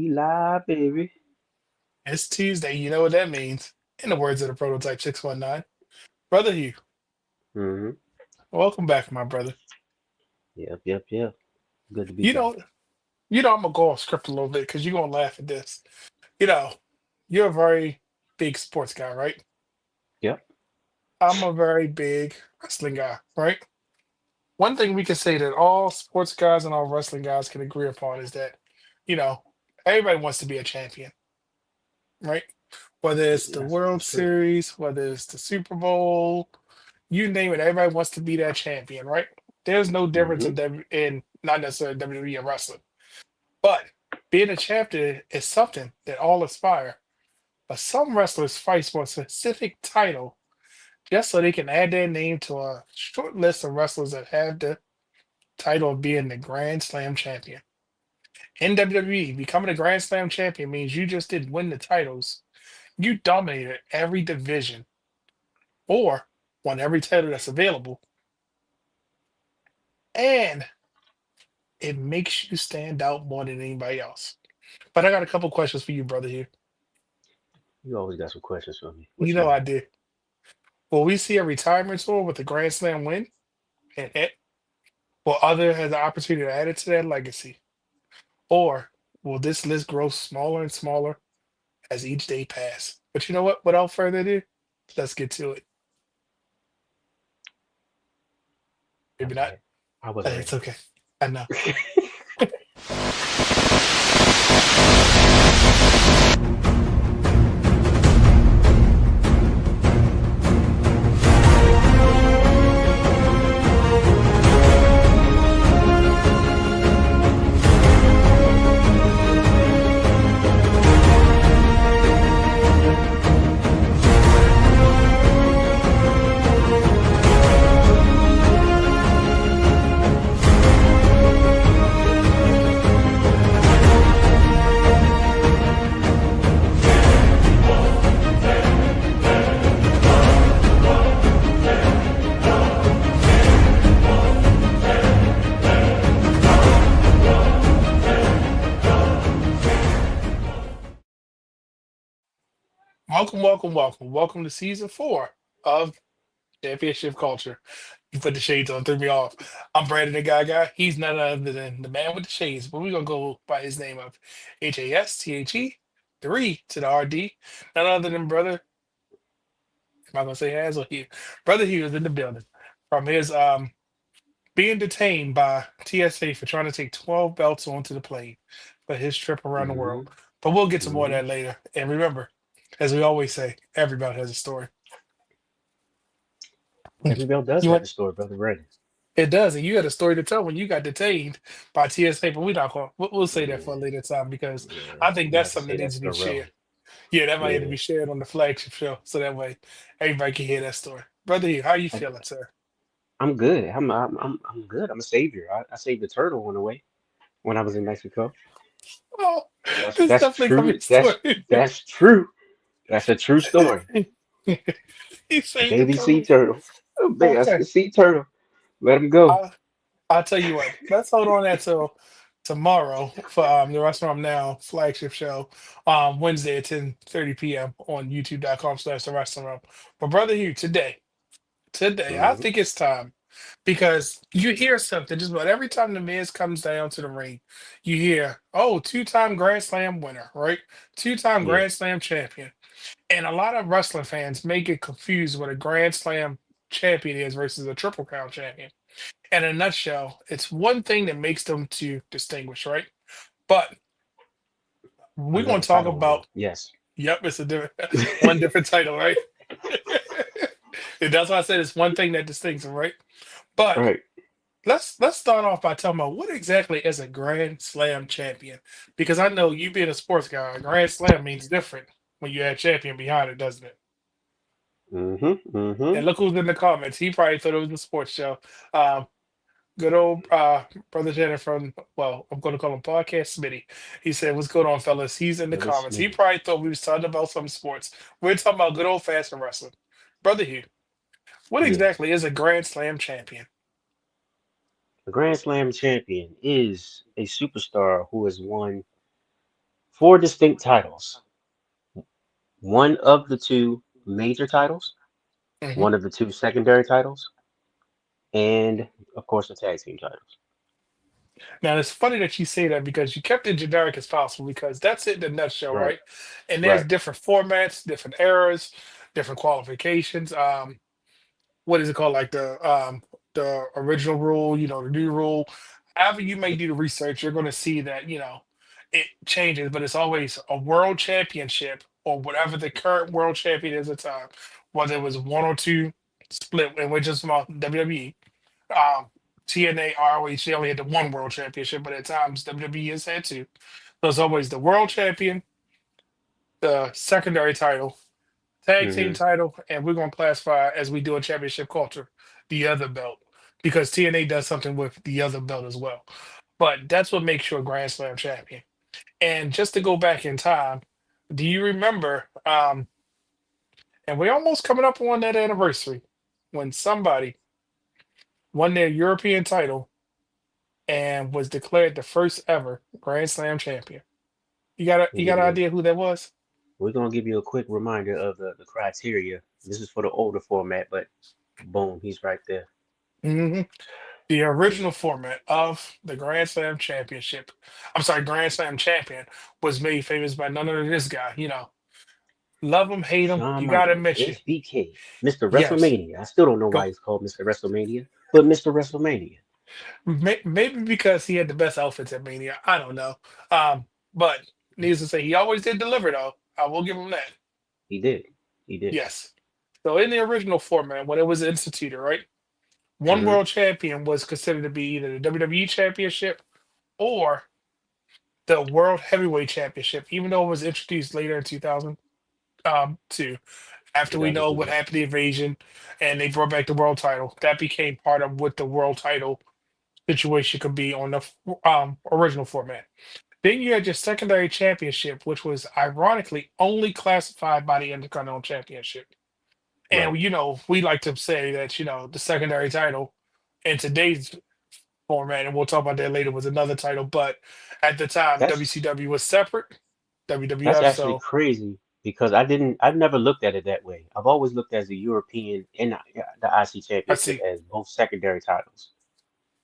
we live, baby. It's Tuesday. You know what that means. In the words of the prototype 619. Brother Hugh, hmm welcome back, my brother. Yep. Good to be You back. know, I'm gonna go off script a little bit because you're gonna laugh at this. You know, you're a very big sports guy, right? Yep. I'm a very big wrestling guy, right? One thing we can say that all sports guys and all wrestling guys can agree upon is that, you know, everybody wants to be a champion, right? Whether it's the World That's true. Series, whether it's the Super Bowl, you name it, everybody wants to be that champion, right? There's no difference hmm in not necessarily WWE and wrestling, but being a champion is something that all aspire. But some wrestlers fight for a specific title just so they can add their name to a short list of wrestlers that have the title of being the Grand Slam champion. In WWE, becoming a Grand Slam champion means you just didn't win the titles. You dominated every division or won every title that's available, and it makes you stand out more than anybody else. But I got a couple questions for you, brother. Here, You always got some questions for me. you What you know got? I did. Will we see a retirement tour with a Grand Slam win, and will other has the opportunity to add it to that legacy, or will this list grow smaller and smaller as each day pass? But you know what? Without further ado, let's get to it. My Maybe not. bad. I wasn't It's ready. okay. I know. Welcome to season four of Championship Culture. You put the shades on, threw me off. I'm Brandon the Guy. He's none other than the man with the shades, but we're gonna go by his name of HASTHE, three to the RD. None other than brother. Am I gonna say has or he? Brother Hugh is in the building from his being detained by TSA for trying to take 12 belts onto the plane for his trip around the hmm world. But we'll get to more of hmm that later. And remember, as we always say, everybody has a story. Every bell does You have want a story, brother Brandon. it does, and you had a story to tell when you got detained by TSA. But we're not going. We'll say that for a Yeah, later time because yeah. I think We that's have to something say that needs that's to be shared. irrelevant. Yeah, that might need to Yeah. be shared on the flagship show, so that way everybody can hear that story. Brother, Hugh, how you I, feeling, sir? I'm good. I'm good. I'm a savior. I saved a turtle on the way when I was in Mexico. Oh, That's it's that's definitely from true. your That's story. that's true. That's a true story. He A saved the baby sea turtle. turtle. Oh, big, that's Okay. a sea turtle. Let him go. I'll tell you what. Let's hold on that till tomorrow for the Restaurant Now flagship show, Wednesday at 10:30 p.m. on youtube.com/the restaurant. But brother Hugh, today, I hmm think it's time because you hear something just about every time the Miz comes down to the ring, you hear, oh, two-time Grand Slam winner, right? Two-time Yeah. Grand Slam champion. And a lot of wrestling fans may get confused what a Grand Slam champion is versus a Triple Crown champion. In a nutshell, it's one thing that makes them to distinguish, right? But we're going Another to talk title on them. about, Yes. yep, it's a different, one different title, right? And that's why I said it's one thing that distinguishes them, right? But Right. let's start off by talking about what exactly is a Grand Slam champion, because I know you being a sports guy, a Grand Slam means different when you add champion behind it, doesn't it? Mm-hmm. And look who's in the comments. He probably thought it was a sports show. Um, Good old brother Jenner from, well, I'm going to call him Podcast Smitty. He said, "What's going on, fellas?" He's in the Brother comments. He Smitty. probably thought we was talking about some sports. We're talking about good old fashioned wrestling. Brother Hugh, what Yeah. exactly is a Grand Slam champion? The Grand Slam champion is a superstar who has won four distinct titles. One of the two major titles, Hmm. one of the two secondary titles, and of course the tag team titles. Now it's funny that you say that because you kept it generic as possible because that's it in a nutshell, Right, right? And there's right. different formats, different eras, different qualifications. What is it called? Like the original rule, the new rule. However you may do the research, you're gonna see that, it changes, but it's always a world championship or whatever the current world champion is at the time, whether it was one or two split, in which is from WWE. Um, TNA, ROH, they only had the one world championship, but at times WWE has had two. So it's always the world champion, the secondary title, tag team Hmm. title, and we're going to classify as we do a championship culture, the other belt, because TNA does something with the other belt as well. But that's what makes you a Grand Slam champion. And just to go back in time, do you remember? And we're almost coming up on that anniversary when somebody won their European title and was declared the first ever Grand Slam champion. You got an We, idea who that was? we're gonna give you a quick reminder of the criteria. This is for the older format, but boom, he's right there. Hmm. The original format of the Grand Slam championship, I'm sorry, Grand Slam champion, was made famous by none other than this guy. Love him, hate him, Shawn you gotta Michaels, admit you. HBK, Mr. Yes, WrestleMania. I still don't know why go. he's called Mr. WrestleMania, but Mr. WrestleMania. Maybe because he had the best outfits at Mania. I don't know. But needless to say, he always did deliver though. I will give him that. He did. He did. Yes. So in the original format, when it was instituted, right, one Hmm. world champion was considered to be either the WWE championship or the World Heavyweight Championship, even though it was introduced later in 2002, after we know 2002. what Yep. happened to the invasion and they brought back the world title. That became part of what the world title situation could be on the original format. Then you had your secondary championship, which was ironically only classified by the Intercontinental Championship. Right. And we like to say that the secondary title in today's format, and we'll talk about that later, was another title. But at the time, That's WCW was separate, that's WWF. actually So crazy because I've never looked at it that way. I've always looked at the European and the IC I Championship see, as both secondary titles.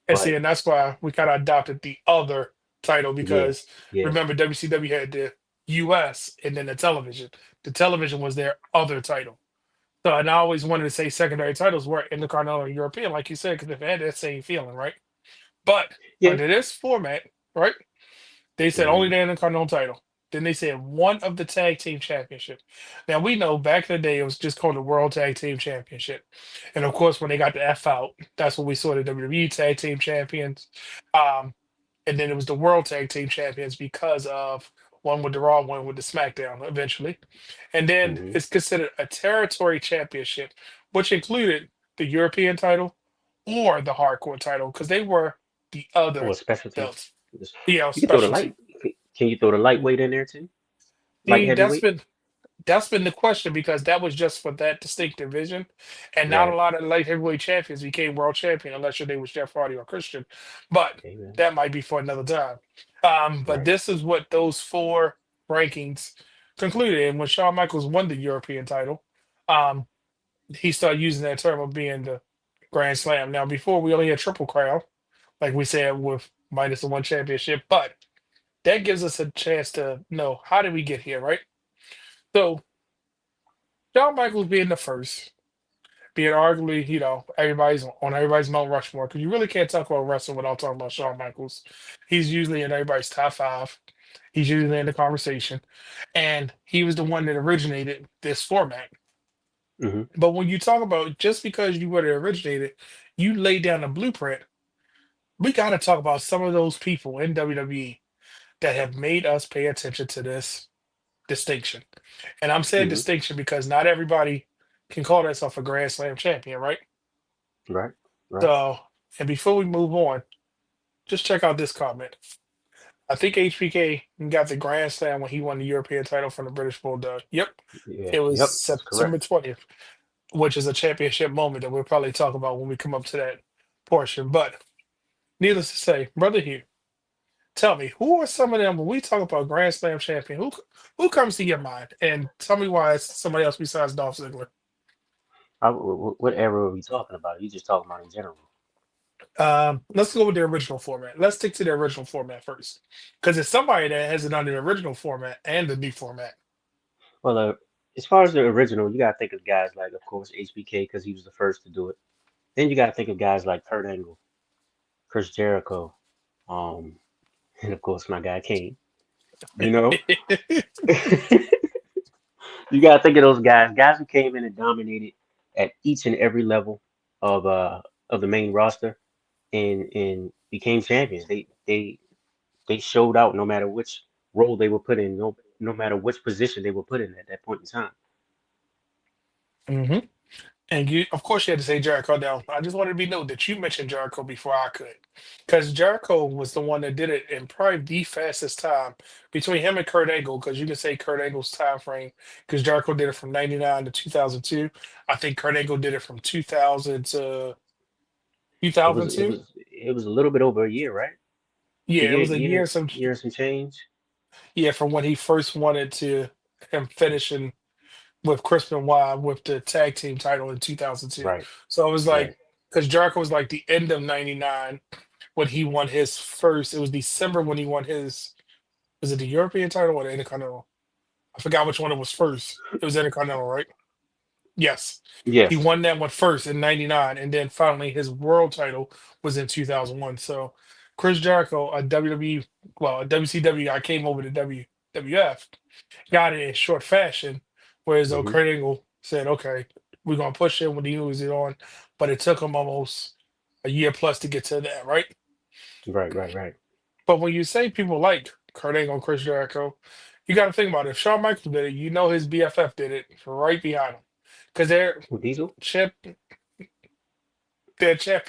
I see, But and that's why we kind of adopted the other title yeah, because yeah. remember WCW had the US and then the television. The television was their other title. So, and I always wanted to say secondary titles were Intercontinental and European, like you said, because if it had that same feeling, right? But Yeah. under this format, right? They said only Hmm. the Intercontinental title. Then they said one of the tag team championship. Now we know back in the day it was just called the World Tag Team Championship. And of course, when they got the F out, that's when we saw the WWE Tag Team Champions. Um, and then it was the World Tag Team Champions because of one with the Raw, one with the SmackDown eventually. And then Hmm. it's considered a territory championship, which included the European title or the hardcore title, because they were the Or other a specialty. belts. Just- Yeah, You can throw the light. specialty. Can you throw the lightweight in there too? Light See, heavyweight? that's been the question because that was just for that distinct division, and not a Right. lot of light heavyweight champions became world champion unless your name was Jeff Hardy or Christian. But Amen. that might be for another time. But Right. this is what those four rankings concluded. And when Shawn Michaels won the European title, um, he started using that term of being the Grand Slam. Now, before we only had Triple Crown, like we said, with minus the one championship, but that gives us a chance to know how did we get here, right? So Shawn Michaels being the first, being arguably, everybody's on everybody's Mount Rushmore, because you really can't talk about wrestling without talking about Shawn Michaels. He's usually in everybody's top five. He's usually in the conversation. And he was the one that originated this format. Hmm. But when you talk about just because you were the originator, you lay down a blueprint, we got to talk about some of those people in WWE that have made us pay attention to this distinction. And I'm saying Hmm. distinction because not everybody can call themselves a Grand Slam champion, right? Right. Right. So, and before we move on, just check out this comment. I think HBK got the Grand Slam when he won the European title from the British Bulldog. Yep, Yeah. it was Yep. That's September correct. 20th, which is a championship moment that we'll probably talk about when we come up to that portion. But needless to say, brother Hugh, Tell me, who are some of them when we talk about Grand Slam champion? Who comes to your mind? And tell me why it's somebody else besides Dolph Ziggler. What era are we talking about? You just talking about in general. Let's go with the original format. Let's stick to the original format first, because it's somebody that has it on the original format and the new format. Well, as far as the original, you gotta think of guys like, of course, HBK because he was the first to do it. Then you gotta think of guys like Kurt Angle, Chris Jericho, um, and of course my guy Kane. You know, you gotta think of those guys who came in and dominated at each and every level of the main roster and became champions. They showed out no matter which role they were put in, no matter which position they were put in at that point in time. Hmm. And you, of course, you had to say Jericho. Now, I just wanted to be noted that you mentioned Jericho before I could, because Jericho was the one that did it in probably the fastest time between him and Kurt Angle. Because you can say Kurt Angle's time frame, because Jericho did it from '99 to 2002. I think Kurt Angle did it from 2000 to It was it 2002. was it was a little bit over a year, right? Yeah, it was a year. Some Year and some change. yeah, from when he first wanted to him finishing with Chris Benoit with the tag team title in 2002. Right, So it was right. like because Jericho was like the end of '99 when he won his first. It was December when he won his. Was it the European title or the Intercontinental? I forgot which one it was first. It was Intercontinental, right? Yes. He Yes. won that one first in '99, and then finally his world title was in 2001. So Chris Jericho, a WWE, well, a WCW guy came over to WWF, got it in short fashion, whereas though Hmm. Kurt Angle said, okay, we're gonna push it when he moves it on, but it took him almost a year plus to get to that, right? Right, right, right. But when you say people like Kurt Angle, Chris Jericho, you got to think about it. If Shawn Michaels did it, you know his BFF did it right behind him because Who, Diesel? champ, they're champ,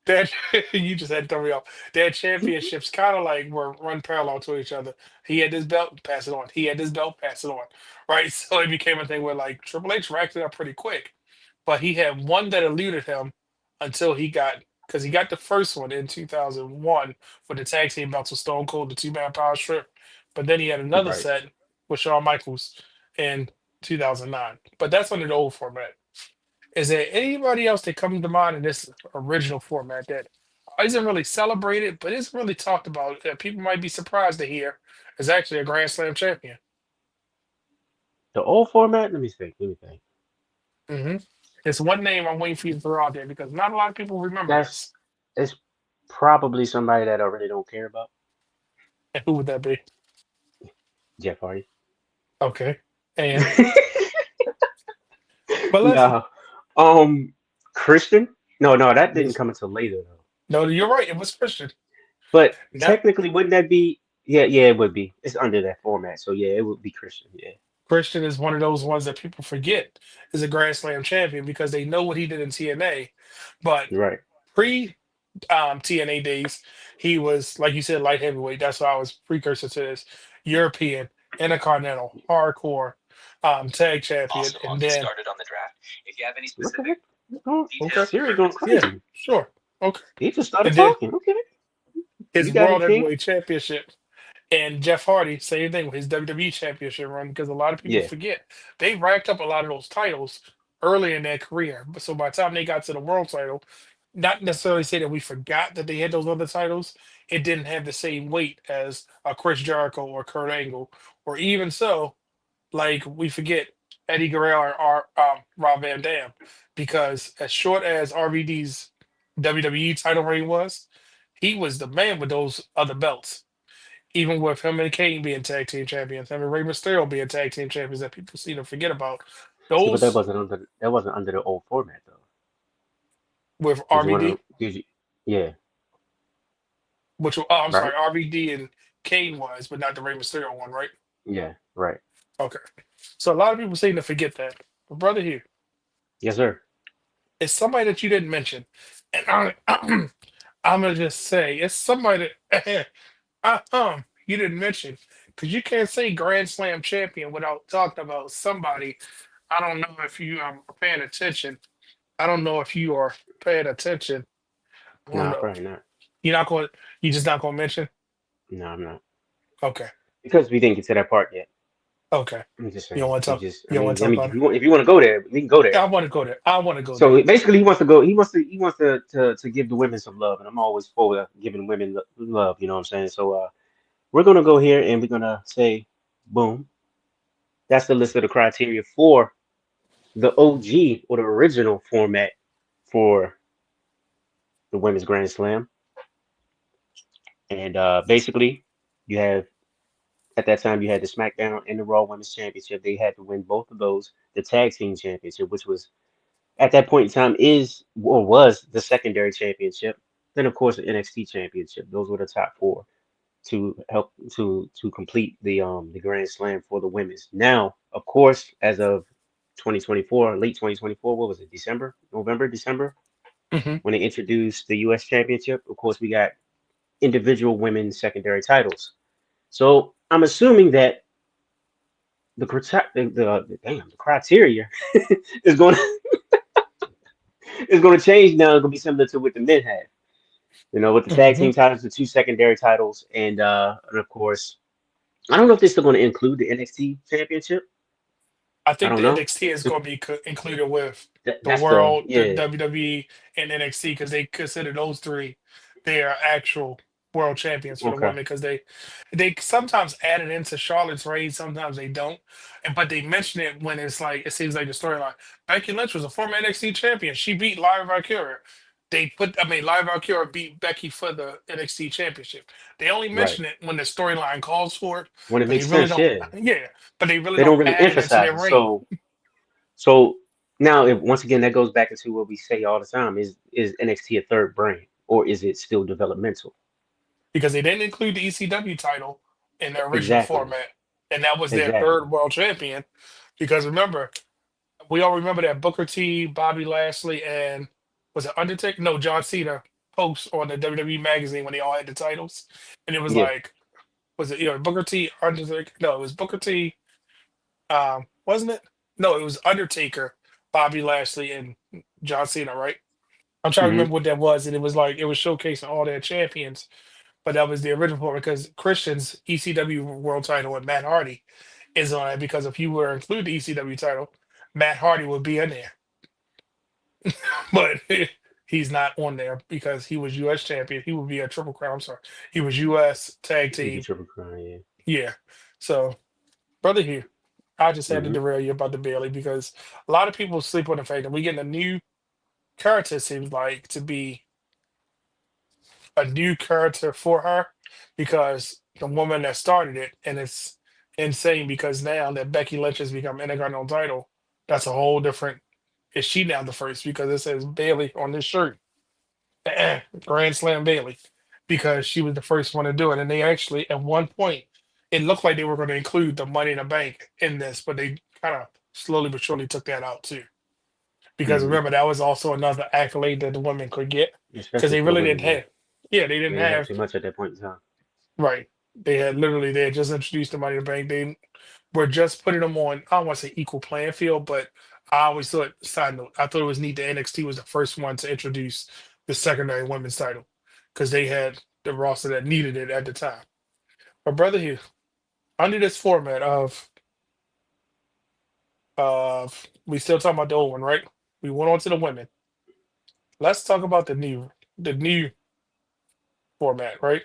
that you just had to throw me off. Their championships kind of like were run parallel to each other. He had this belt, pass it on. He had this belt, pass it on. Right. So it became a thing where like Triple H racked it up pretty quick. But he had one that eluded him until he got because he got the first one in 2001 with the tag team belts with Stone Cold, the two-man power strip. But then he had another Right. set with Shawn Michaels in 2009. But that's under the old format. Is there anybody else that comes to mind in this original format that isn't really celebrated, but isn't really talked about that people might be surprised to hear is actually a Grand Slam champion? The old format. Let me think. Let me think. Hmm. It's one name I'm waiting for you to throw out there because not a lot of people remember That's this. it's probably somebody that I really don't care about. And who would that be? Jeff Hardy. Okay. And but let's No. Christian? No, no, that didn't yes. come until later though. No, you're right. It was Christian. But Now technically, wouldn't that be? Yeah, yeah, it would be. It's under that format, so yeah, it would be Christian. Yeah, Christian is one of those ones that people forget is a Grand Slam champion because they know what he did in TNA. But you're right. pre TNA days, he was like you said, light heavyweight. That's why I was precursor to this. European, Intercontinental, Hardcore, tag champion, and then What the heck? Oh, okay, Siri going yeah, crazy. sure, okay, He just started and then talking. Okay, his you got World it, King. Heavyweight Championship. And Jeff Hardy, same thing with his WWE Championship run, because a lot of people Yeah, forget they racked up a lot of those titles early in their career. But so by the time they got to the world title, not necessarily say that we forgot that they had those other titles. It didn't have the same weight as a Chris Jericho or Kurt Angle, or even so, like we forget Eddie Guerrero or Rob Van Dam, because as short as RVD's WWE title reign was, he was the man with those other belts even with him and Kane being tag team champions, him and Rey Mysterio being tag team champions that people seem to forget about. yeah, but Those that wasn't under the old format though. with Did you want RVD, to? Did you? Yeah, which I'm right. sorry, RVD and Kane was, but not the Rey Mysterio one, right? Yeah, right. Okay. So a lot of people seem to forget that. But brother here, Yes, sir. it's somebody that you didn't mention. And I'm gonna just say it's somebody that you didn't mention. Because you can't say Grand Slam champion without talking about somebody. I don't know if you are paying attention. I don't know if you are paying attention. I don't Nah, know. probably not. You're not going. You just not going to mention. No, I'm not Okay. because we didn't get to that part yet. Okay. I'm just You don't saying. want to We talk. just. You don't want to talk If about it. you want to go there, we can go there. I want to go there. I want to go there. So basically, he wants to go. He wants to give the women some love, and I'm always for giving women love. You know what I'm saying? So we're gonna go here and we're gonna say, boom. That's the list of the criteria for the OG or the original format for the Women's Grand Slam. And basically, you have at that time you had the SmackDown and the Raw Women's Championship. They had to win both of those. The Tag Team Championship, which was at that point in time is or was the secondary championship. Then of course the NXT Championship. Those were the top four to help to complete the Grand Slam for the women's. Now, of course, as of 2024, late 2024, what was it? December, November, December, Hmm. when they introduced the U.S. Championship. Of course, we got individual women's secondary titles. So I'm assuming that the criteria is going to is going to change now. It's going to be similar to what the men had. You know, with the tag Hmm. team titles, the two secondary titles, and of course, I don't know if they're still going to include the NXT Championship. I I think don't the know. NXT is going to be included with the That's the World, the yeah. WWE, and NXT because they consider those three their actual world champions for the Okay. women because they sometimes add it into Charlotte's reign, sometimes they don't, and but they mention it when it's like it seems like the storyline. Becky Lynch was a former NXT champion. She beat Lyra Valkyria. Lyra Valkyria beat Becky for the NXT championship. They only Right. mention it when the storyline calls for it, When it but they makes really sense, don't. yeah. Yeah, but they really They don't don't really add it into emphasize their it. reign So now, if once again, that goes back into what we say all the time: is NXT a third brand, or is it still developmental? because they didn't include the ECW title in their original Exactly. format, and that was their Exactly. third world champion. Because remember, we all remember that Booker T, Bobby Lashley, and was it Undertaker? No, John Cena posts on the WWE magazine when they all had the titles, and it was Yeah. like, was it Booker T, Undertaker? No, it was Booker T, wasn't it? No, it was Undertaker, Bobby Lashley, and John Cena, right? I'm trying to Hmm. remember what that was, and it was like it was showcasing all their champions, but that was the original format because Christian's ECW world title and Matt Hardy is on it because if you were to include the ECW title, Matt Hardy would be in there, but he's not on there because he was U.S. champion. He would be a triple crown. I'm sorry, he was U.S. tag He'd be team. triple crown. Yeah. Yeah, so brother here, I just had to Hmm. derail you about the Bailey because a lot of people sleep on the fact that we getting a new character. Seems like to be a new character for her because the woman that started it, and it's insane because now that Becky Lynch has become Intercontinental title, that's a whole different. Is she now the first because it says Bailey on this shirt, Grand Slam Bailey, because she was the first one to do it, and they actually at one point it looked like they were going to include the Money in the Bank in this, but they kind of slowly but surely took that out too. Because Hmm. remember that was also another accolade that the women could get because Especially they for the really women. didn't Yeah. have, yeah, they They didn't didn't have have. too much at that point in time. Right. They had just introduced the Money in the Bank. They were just putting them on, I don't want to say equal playing field, but I always thought, side note, I thought it was neat that NXT was the first one to introduce the secondary women's title because they had the roster that needed it at the time. But brother here, under this format of we still talking about the old one, right? We went on to the women. Let's talk about the new format, right?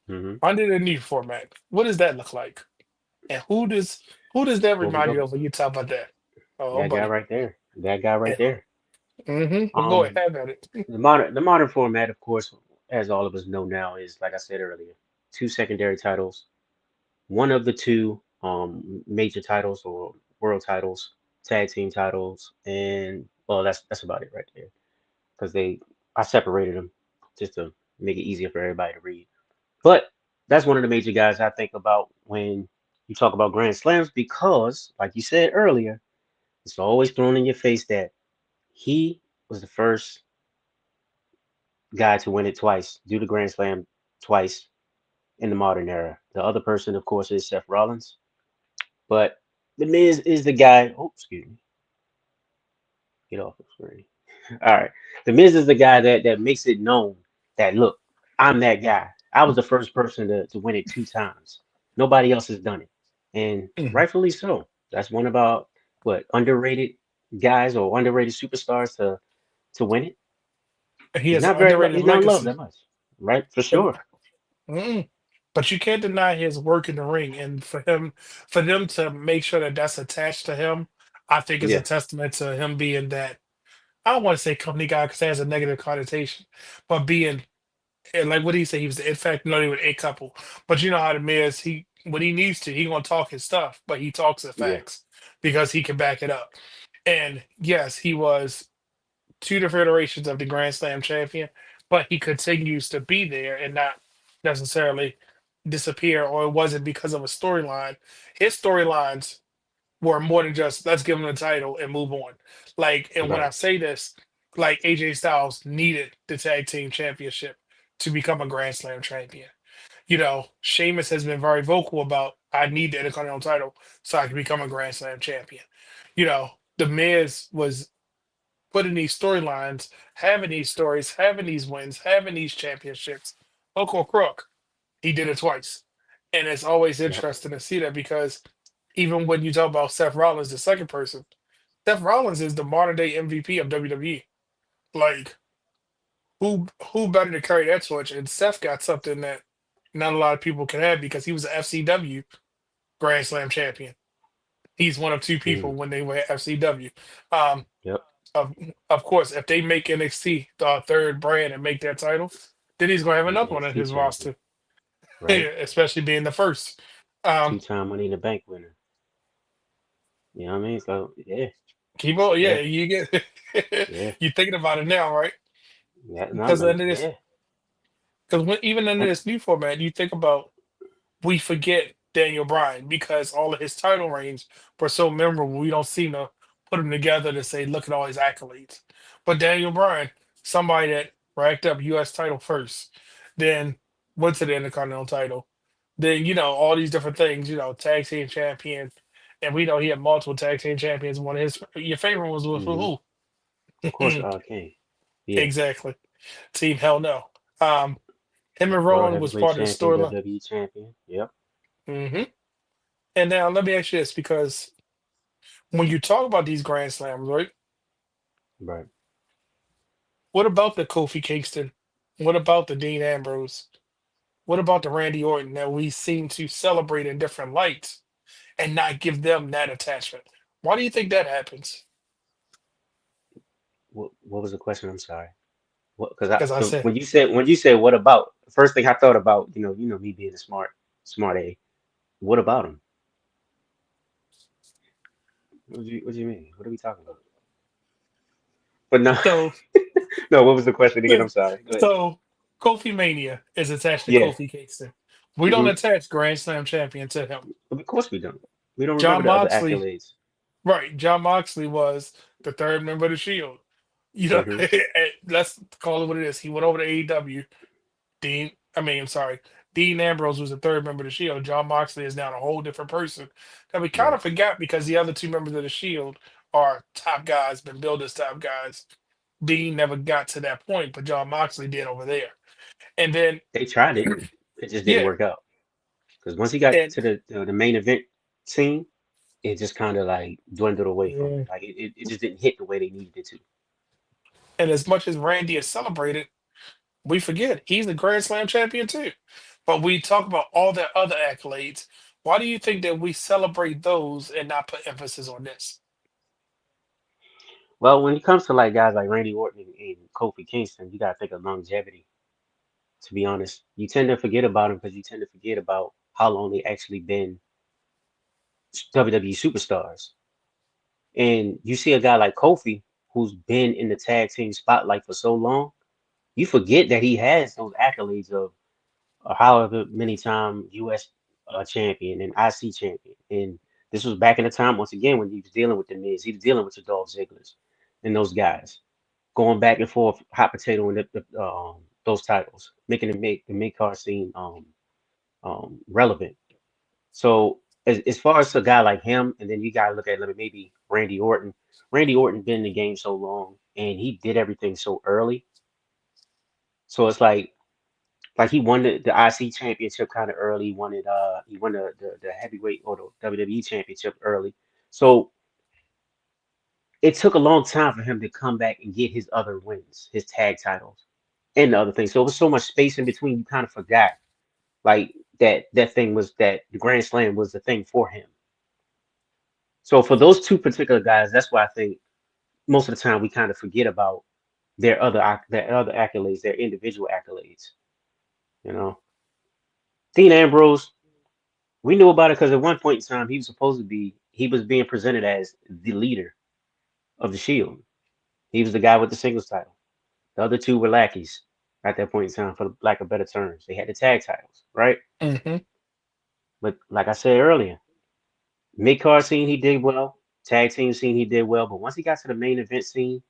Hmm. Under the new format, what does that look like? And who does that Well, we remind you go of when you talk about that? Oh, that guy buddy. right there. That guy right Yeah. there. Mm-hmm. Go Um, ahead, have at it. the modern format, of course, as all of us know now, is like I said earlier, two secondary titles, one of the two major titles or world titles, tag team titles, and well, that's about it right there. Because they I separated them just to make it easier for everybody to read. But that's one of the major guys I think about when you talk about Grand Slams because, like you said earlier, it's always thrown in your face that he was the first guy to win it twice, do the Grand Slam twice in the modern era. The other person, of course, is Seth Rollins, but The Miz is the guy. Oh, excuse me, get off the screen. All right, The Miz is the guy that makes it known that look, I'm that guy. I was the first person to win it 2 times. Nobody else has done it, and Mhm. rightfully so. That's one about what underrated guys or underrated superstars to win it. He has an He's underrated not loved legacy. that much, right? For And- sure. mm. But you can't deny his work in the ring, and for them to make sure that that's attached to him, I think is a Yeah, testament to him being that. I don't want to say company guy because it has a negative connotation, but being and like what he said, he was in fact not even a couple. But you know how the Miz, he when he needs to, he gonna talk his stuff, but he talks the yeah, facts because he can back it up. And yes, he was two different iterations of the Grand Slam champion, but he continues to be there and not necessarily disappear, or it wasn't because of a storyline. His storylines were more than just let's give him the title and move on. Like, and when I right, say this, like AJ Styles needed the tag team championship to become a Grand Slam champion. You know, Sheamus has been very vocal about I need the Intercontinental title so I can become a Grand Slam champion. You know, the Miz was putting these storylines, having these stories, having these wins, having these championships. Uncle Crook, he did it twice. And it's always yep, interesting to see that because even when you talk about Seth Rollins, the second person, Seth Rollins is the modern day MVP of WWE. Like who better to carry that torch? And Seth got something that not a lot of people can have because he was an FCW Grand Slam champion. He's one of two people mm, when they were at FCW. Um, yep, of of course, if they make NXT the third brand and make that title, then he's gonna have he's another one on NXT his champion, roster, right? especially being the first. Um, Two-time Money in the Bank winner. You know what I mean? So yeah, keep on, yeah, yeah, you get yeah, you thinking about it now, right? yeah. No, Because under this, yeah, because even under and this new format, you think about we forget Daniel Bryan because all of his title reigns were so memorable. We don't seem to put them together to say, look at all his accolades. But Daniel Bryan, somebody that racked up U.S. title first, then went to the Intercontinental title, then all these different things. Tag team champion, and we know he had multiple tag team champions. One of his your favorite was with hmm who? of course, King. Yeah, Exactly. Team Hell No. Um, him and World Rowan was Heavyweight part of the Champion, storyline. WWE Champion. Yep, And now let me ask you this, because when you talk about these Grand Slams, right? right. What about the Kofi Kingston? What about the Dean Ambrose? What about the Randy Orton that we seem to celebrate in different lights and not give them that attachment? Why do you think that happens? What was the question? I'm sorry. What? Because I Because I the, said, when you said what about, the first thing I thought about, me being a smart A. What about him? What do you mean? What are we talking about? But no, so no. What was the question again? I'm sorry. Go ahead. so Kofi Mania is attached to Yeah. Kofi Kingston. We don't hmm attach Grand Slam champion to him. Of course we don't. We don't remember John the other Moxley, accolades. right? John Moxley was the third member of the Shield. hmm Let's call it what it is. He went over to AEW. I'm sorry. Dean Ambrose was the third member of the Shield. John Moxley is now a whole different person that we kind Right. of forgot because the other two members of the Shield are top guys, been billed as top guys. Dean never got to that point, but John Moxley did over there. And then, They tried it. It just didn't yeah, work out. Because once he got and to the main event scene, it just kind of like dwindled away from yeah. it. Like it just didn't hit the way they needed it to. And as much as Randy is celebrated, we forget he's the Grand Slam champion too. But we talk about all their other accolades. Why do you think that we celebrate those and not put emphasis on this? Well, when it comes to like guys like Randy Orton and Kofi Kingston, you gotta think of longevity. To be honest, you tend to forget about them because you tend to forget about how long they actually been WWE superstars. And you see a guy like Kofi, who's been in the tag team spotlight for so long, you forget that he has those accolades of however many time U.S. Champion and IC champion. And this was back in the time once again when he was dealing with the Miz, he was dealing with the Dolph Zigglers and those guys, going back and forth, hot potato and those titles, making the mid card scene relevant. So as far as a guy like him, and then you gotta look at maybe Randy Orton. Randy Orton been in the game so long, and he did everything so early. So it's like Like he won the IC championship kind of early. He won the heavyweight or the WWE championship early. So it took a long time for him to come back and get his other wins, his tag titles, and the other things. So it was so much space in between. You kind of forgot like that thing was that the Grand Slam was the thing for him. So for those two particular guys, that's why I think most of the time we kind of forget about their other accolades, their individual accolades. You know, Dean Ambrose, we knew about it because at one point in time he was being presented as the leader of the Shield. He was the guy with the singles title. The other two were lackeys at that point in time, for lack of better terms. They had the tag titles, right? Hmm. But like I said earlier, mid card scene he did well, tag team scene he did well, but once he got to the main event scene,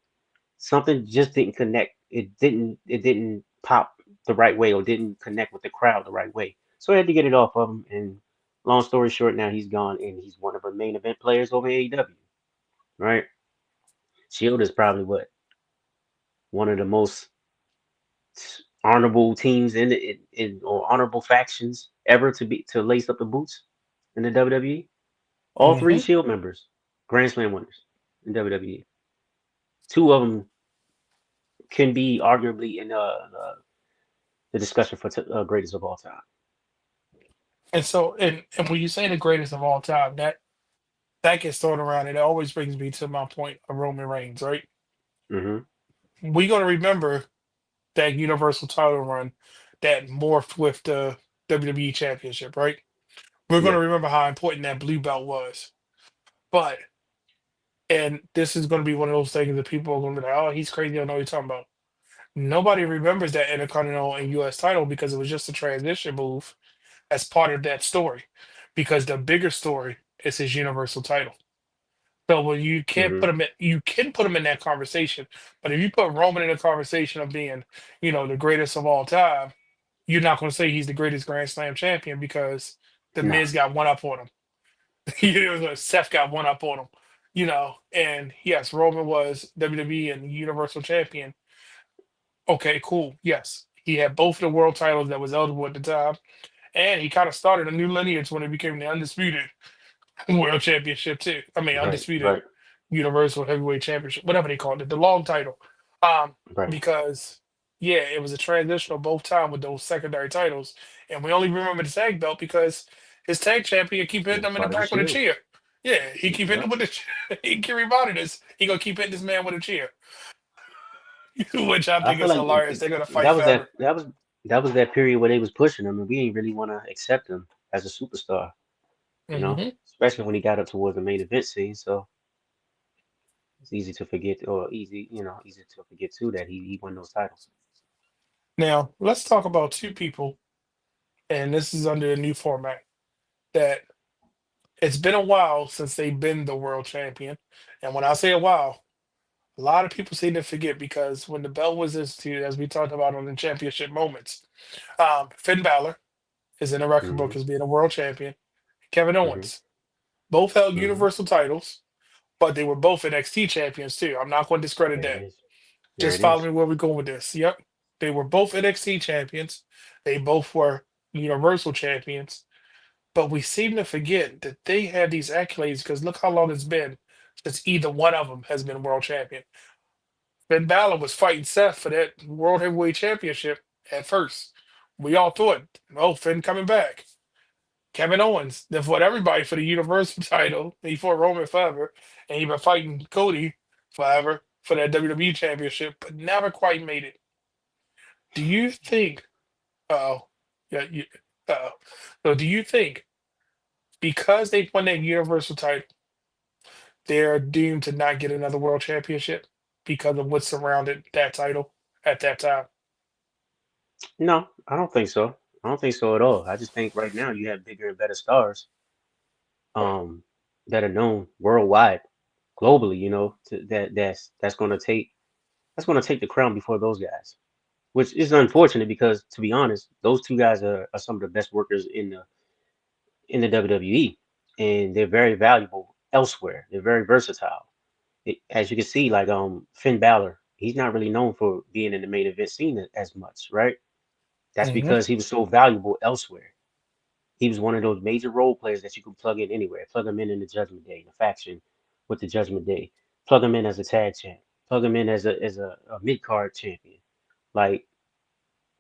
something just didn't connect. It didn't pop the right way or didn't connect with the crowd the right way. So I had to get it off of him. And long story short, now he's gone and he's one of our main event players over AEW. Right? Shield is probably what one of the most honorable teams or honorable factions ever to lace up the boots in the WWE. All three Hmm. Shield members, Grand Slam winners in WWE. Two of them can be arguably in the discussion for greatest of all time. And so, and when you say the greatest of all time, that gets thrown around, and it always brings me to my point of Roman Reigns, right? Hmm. We're gonna remember that Universal title run that morphed with the WWE Championship, right? We're gonna Yeah. remember how important that blue belt was. But and this is gonna be one of those things that people are gonna be like, "Oh, he's crazy. I don't know what you're talking about." Nobody remembers that Intercontinental and US title because it was just a transition move as part of that story. Because the bigger story is his Universal title. So well, you can't Hmm. put him in, you can put him in that conversation, but if you put Roman in a conversation of being, the greatest of all time, you're not going to say he's the greatest Grand Slam champion because the Nah. Miz got one up on him. Seth got one up on him. And yes, Roman was WWE and Universal Champion. Okay, cool. Yes, he had both of the world titles that was eligible at the time, and he kind of started a new lineage when he became the undisputed World Championship too. I mean, Right. undisputed Right. Universal Heavyweight Championship, whatever they called it, the long title. Um, Right. because yeah, it was a transitional both time with those secondary titles, and we only remember the tag belt because his tag champion keep It hitting was him in the part of the back with a Shield. chair. Yeah, he keep hitting Yep. him with the he keep reminding us he gonna keep hitting this man with a chair, which I I think feel is like hilarious. They're gonna fight that was forever. that was that period where they was pushing him, and we didn't really want to accept him as a superstar. You know, Hmm. especially when he got up towards the main event scene. So it's easy to forget, or easy to forget too that he won those titles. Now let's talk about two people, and this is under a new format that it's been a while since they've been the world champion. And when I say a while, a lot of people seem to forget because when the belt was instituted, as we talked about on the championship moments, Finn Balor is in the record Hmm. book as being a world champion. Kevin Hmm. Owens both held Hmm. universal titles, but they were both NXT champions too. I'm not going to discredit There it that. is. There Just it follow is. me where we're going with this. Yep. They were both NXT champions. They both were universal champions. But we seem to forget that they had these accolades because look how long it's been since either one of them has been world champion. Finn Balor was fighting Seth for that World Heavyweight Championship at first. We all thought, oh, Finn coming back. Kevin Owens, they fought everybody for the Universal title. He fought Roman forever, and he been fighting Cody forever for that WWE Championship, but never quite made it. Do you think? Oh, yeah, uh, so do you think because they won that Universal title, they're doomed to not get another World Championship because of what surrounded that title at that time? No, I don't think so. I don't think so at all. I just think right now you have bigger and better stars um that are known worldwide, globally, that's gonna take the crown before those guys. Which is unfortunate because to be honest, those two guys are some of the best workers in the WWE, and they're very valuable elsewhere. They're very versatile. As you can see, like Finn Balor, he's not really known for being in the main event scene as much, right? That's Hmm. because he was so valuable elsewhere. He was one of those major role players that you could plug in anywhere. Plug him in the Judgment Day, the faction with the Judgment Day. Plug him in as a tag champ. Plug him in as a mid card champion. Like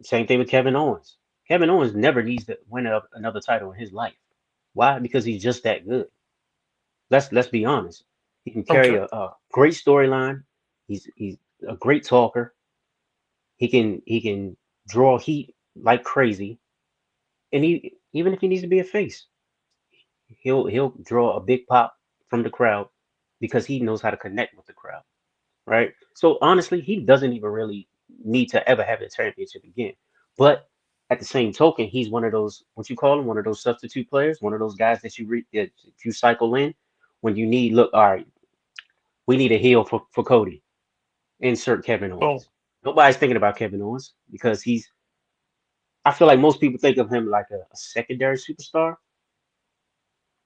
same thing with Kevin Owens. Kevin Owens never needs to win another title in his life. Why? Because he's just that good. Let's be honest. He can carry Okay. a great storyline. He's a great talker. He can draw heat like crazy. And he even if he needs to be a face, he'll draw a big pop from the crowd because he knows how to connect with the crowd, right? So honestly, he doesn't even really need to ever have a championship again. But at the same token, he's one of those what you call him, one of those substitute players, one of those guys that that you cycle in when you need. Look, all right, we need a heel for Cody. Insert Kevin Boom. Owens. Nobody's thinking about Kevin Owens because he's. I feel like most people think of him like a secondary superstar.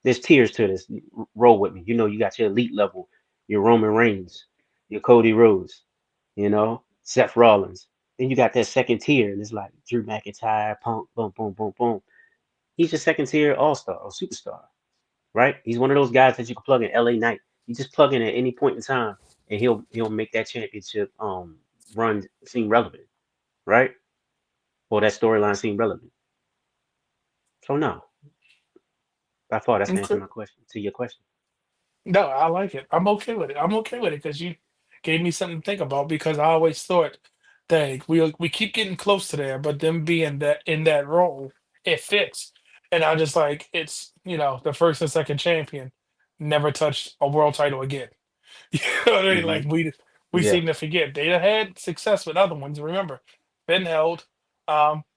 There's tiers to this. Roll with me. You know, you got your elite level, your Roman Reigns, your Cody Rhodes, Seth Rollins. Then you got that second tier, and it's like Drew McIntyre, Punk, boom, boom, boom, boom. He's your second tier all star or superstar, right? He's one of those guys that you can plug in LA Knight. You just plug in at any point in time, and he'll make that championship run seem relevant, right? Or that storyline seem relevant. So no, by far that's the answer Okay. to my question to your question. No, I like it. I'm okay with it. I'm okay with it because you gave me something to think about because I always thought that we keep getting close to there, but them being that in that role, it fits. And I just like it's the first and second champion never touched a world title again. You know what I mean? Hmm. Like we Yeah, seem to forget they had success with other ones. Remember, Ben held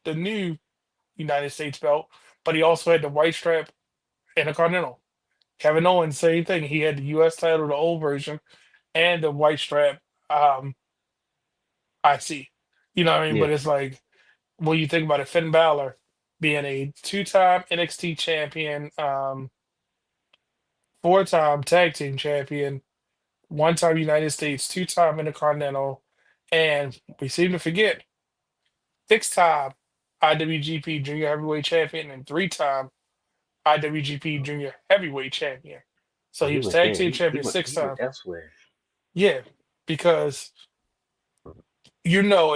the new United States belt, but he also had the white strap Intercontinental. Kevin Owens, same thing. He had the U.S. title, the old version, and the white strap um, IC. You know what I mean? yeah. But it's like when you think about it, Finn Balor being a two-time NXT champion, four-time tag team champion, one-time United States, two-time Intercontinental, and we seem to forget six-time IWGP Junior Heavyweight Champion and three-time IWGP Junior Heavyweight Champion. So Oh, he he was went tag there. team champion six He went times. elsewhere. Yeah, because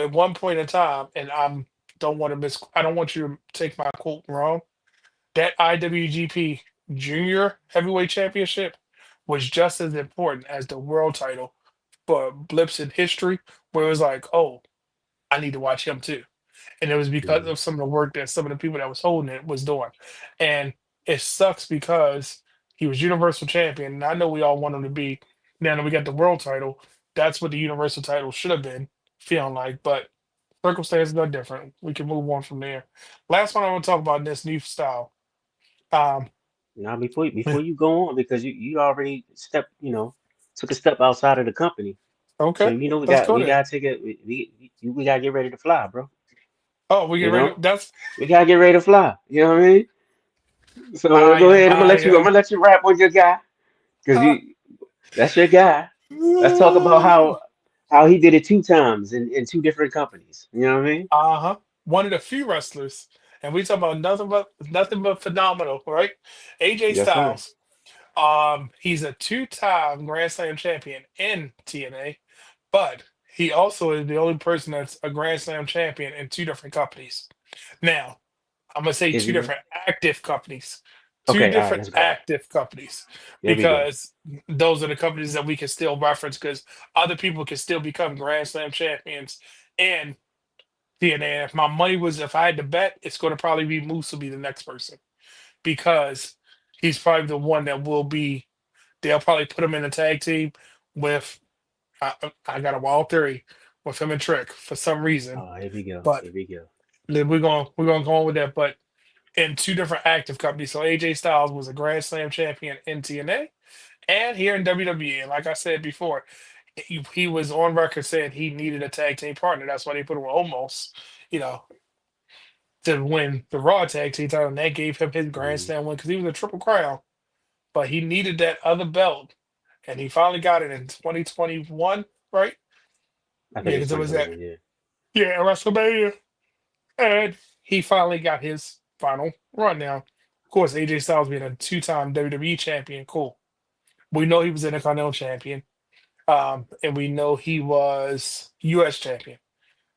at one point in time, and I don't want you to take my quote wrong. That IWGP Junior Heavyweight Championship was just as important as the world title for blips in history, where it was like, oh, I need to watch him too. And it was because Hmm. of some of the work that some of the people that was holding it was doing. And it sucks because he was Universal Champion, and I know we all want him to be. Now that we got the world title, that's what the Universal title should have been, feeling like. But circumstances are different. We can move on from there. Last one I want to talk about in this new style. Um, Now, before you go on, because you already took a step outside of the company. So okay, we let's got go we there. gotta take it. We gotta get ready to fly, bro. Oh, we get You ready. know, That's we gotta get ready to fly. You know what I mean? So I go am. ahead. I I'm am. gonna let you rap on your guy, cause that's your guy. Let's talk about how he did it two times in two different companies. You know what I mean? Uh-huh. One of the few wrestlers, and we talk about nothing but phenomenal, right? AJ Yes, sir. Styles. He's a two-time Grand Slam champion in TNA, but he also is the only person that's a Grand Slam champion in two different companies. Now, I'm gonna say Is two he though? different active companies. Two Okay. All right. different Let's go. active companies Here we go. because those are the companies that we can still reference because other people can still become Grand Slam champions and TNA. If my money was, if I had to bet, it's going to probably be Moose will be the next person because he's probably the one that will be. They'll probably put him in a tag team with. I got a wild theory with him and Trick for some reason, Oh, here we go. but Here we go. then we're gonna go on with that. But in two different active companies, so AJ Styles was a Grand Slam champion in TNA and here in WWE. And like I said before, he was on record saying he needed a tag team partner. That's why they put him with almost. You know, to win the Raw Tag Team title, and that gave him his Grand Hmm. Slam win because he was a Triple Crown. But he needed that other belt, and he finally got it in 2021, right? I think Yeah, it's because it was that 2021. Yeah. at WrestleMania. And he finally got his final run. Now, of course, AJ Styles being a two-time WWE champion, cool. We know he was Intercontinental champion, and we know he was US champion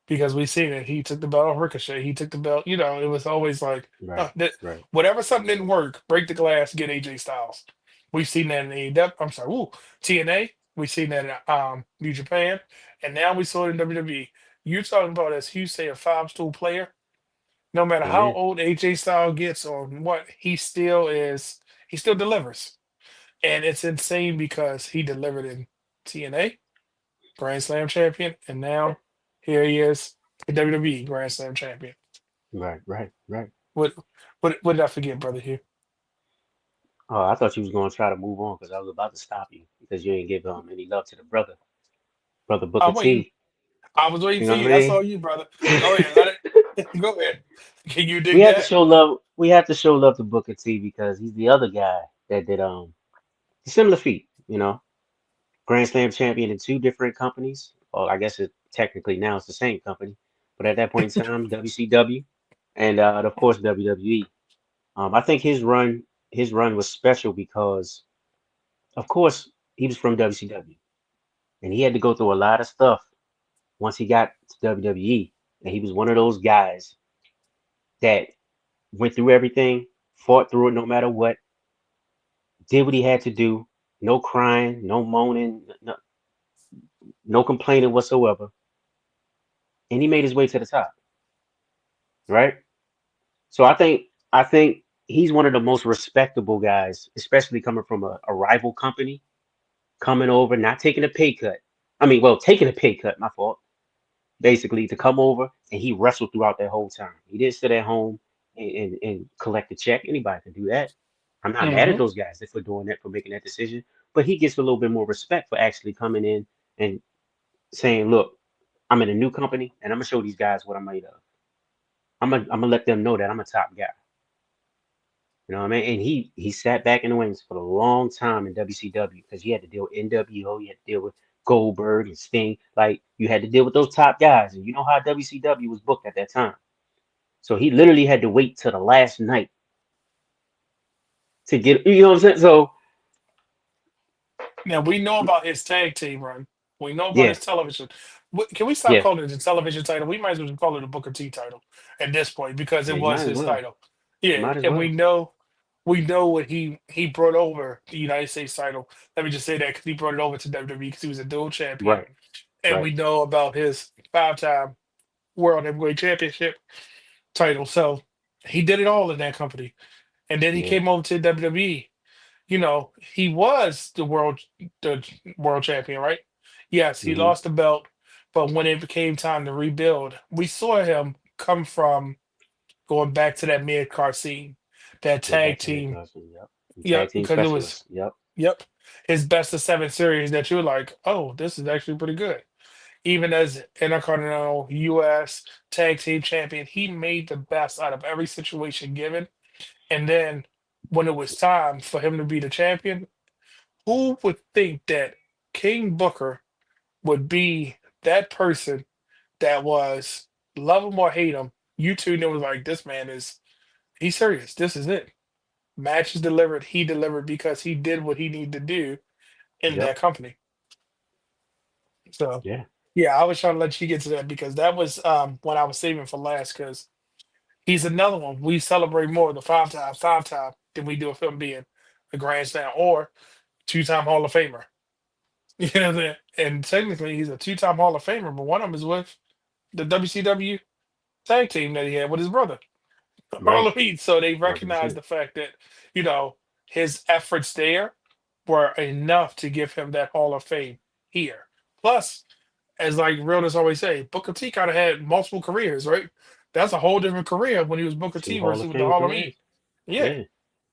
because we seen it. He took the belt off Ricochet. He took the belt. You know, it was always like Right. that. Right. Whatever something didn't work, break the glass, get AJ Styles. We've seen that in AEW. I'm sorry, ooh, TNA. We've seen that in New Japan, and now we saw it in WWE. You're talking about, as you say, a five-stool player. No matter Oh how yeah. old AJ Styles gets or what, he still is. He still delivers, and it's insane because he delivered in TNA, Grand Slam champion, and now here he is, the WWE Grand Slam champion. Right. Right. Right. What what did I forget, brother? Here, Oh, I thought you was gonna try to move on because I was about to stop you because you ain't give any love to the brother Booker I'm waiting. T. I was waiting You for know what you. I That's all mean? you, brother. Go ahead, let it. Go ahead. Can you We dig have to that? show love. We have to show love to Booker T because he's the other guy that did similar feat. Grand Slam champion in two different companies. Well, I guess technically now it's the same company, but at that point in time, WCW and of course WWE. I think his run was special because of course he was from WCW and he had to go through a lot of stuff once he got to WWE, and he was one of those guys that went through everything, fought through it no matter what, did what he had to do, no crying, no moaning, no complaining whatsoever, and he made his way to the top, right? So I think he's one of the most respectable guys, especially coming from a rival company, coming over, not taking a pay cut. I mean, well, taking a pay cut, my fault, basically, to come over and he wrestled throughout that whole time. He didn't sit at home and collect a check. Anybody can do that. I'm not mad at Hmm. those guys for doing that, for making that decision, but he gets a little bit more respect for actually coming in and saying, look, I'm in a new company and I'm gonna show these guys what I'm made of. I'm gonna let them know that I'm a top guy. You know what I mean? And he sat back in the wings for a long time in WCW because you had to deal with NWO, you had to deal with Goldberg and Sting. Like you had to deal with those top guys, and you know how WCW was booked at that time. So he literally had to wait till the last night to get. You know what I'm saying? So Now we know about his tag team run. We know about yeah, his television. Can we stop yeah, calling it the television title? We might as well call it a Booker T title at this point because yeah. it You was might as his well. title. Yeah, Might as and well. we know what he brought over the United States title. Let me just say that because he brought it over to WWE because he was a dual champion, Right, and right. we know about his five-time World Heavyweight Championship title. So he did it all in that company, and then he Yeah. came over to WWE. He was the world champion, right? Yes, he Mm-hmm. lost the belt, but when it became time to rebuild, we saw him come from going back to that mid card scene, that Go tag back to mid team. custom. Yep. And tag Yep, team because it was specialist. Yep. yep his best of seven series that you're like, oh, this is actually pretty good. Even as Intercontinental US Tag Team Champion, he made the best out of every situation given. And then when it was time for him to be the champion, who would think that King Booker would be that person that was love him or hate him? You two know was like, this man he's serious. This is it. Matches delivered. He delivered because he did what he needed to do in that Yep. company. So Yeah. yeah, I was trying to let you get to that because that was what I was saving for last because he's another one. We celebrate more the five time than we do of him being a grand slam or two-time Hall of Famer. You know what I'm saying? And technically, he's a two-time Hall of Famer, but one of them is with the WCW tag team that he had with his brother, Right. Harlem Heat. So they recognize 100%. the fact that you know his efforts there were enough to give him that Hall of Fame here. Plus, as like realness always say, Booker T kind of had multiple careers, right? That's a whole different career when he was Booker Two T Hall versus of with the Fame Harlem Heat. careers. Yeah, Yeah.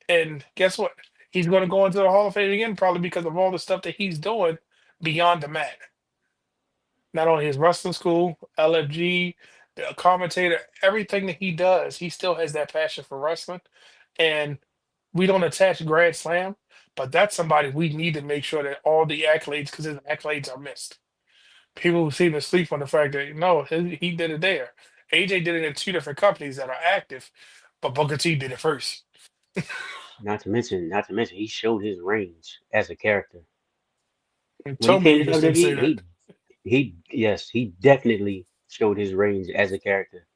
and guess what? He's going to go into the Hall of Fame again, probably because of all the stuff that he's doing beyond the mat. Not only his wrestling school, LFG, the commentator, everything that he does, he still has that passion for wrestling. And we don't attach Grand Slam, but that's somebody we need to make sure that all the accolades, because his accolades are missed. People seem to sleep on the fact that no, he did it there. AJ did it in two different companies that are active, but Booker T did it first. Not to mention, he showed his range as a character And when he told me came you to just didn't say WWE. that. Yes, he definitely showed his range as a character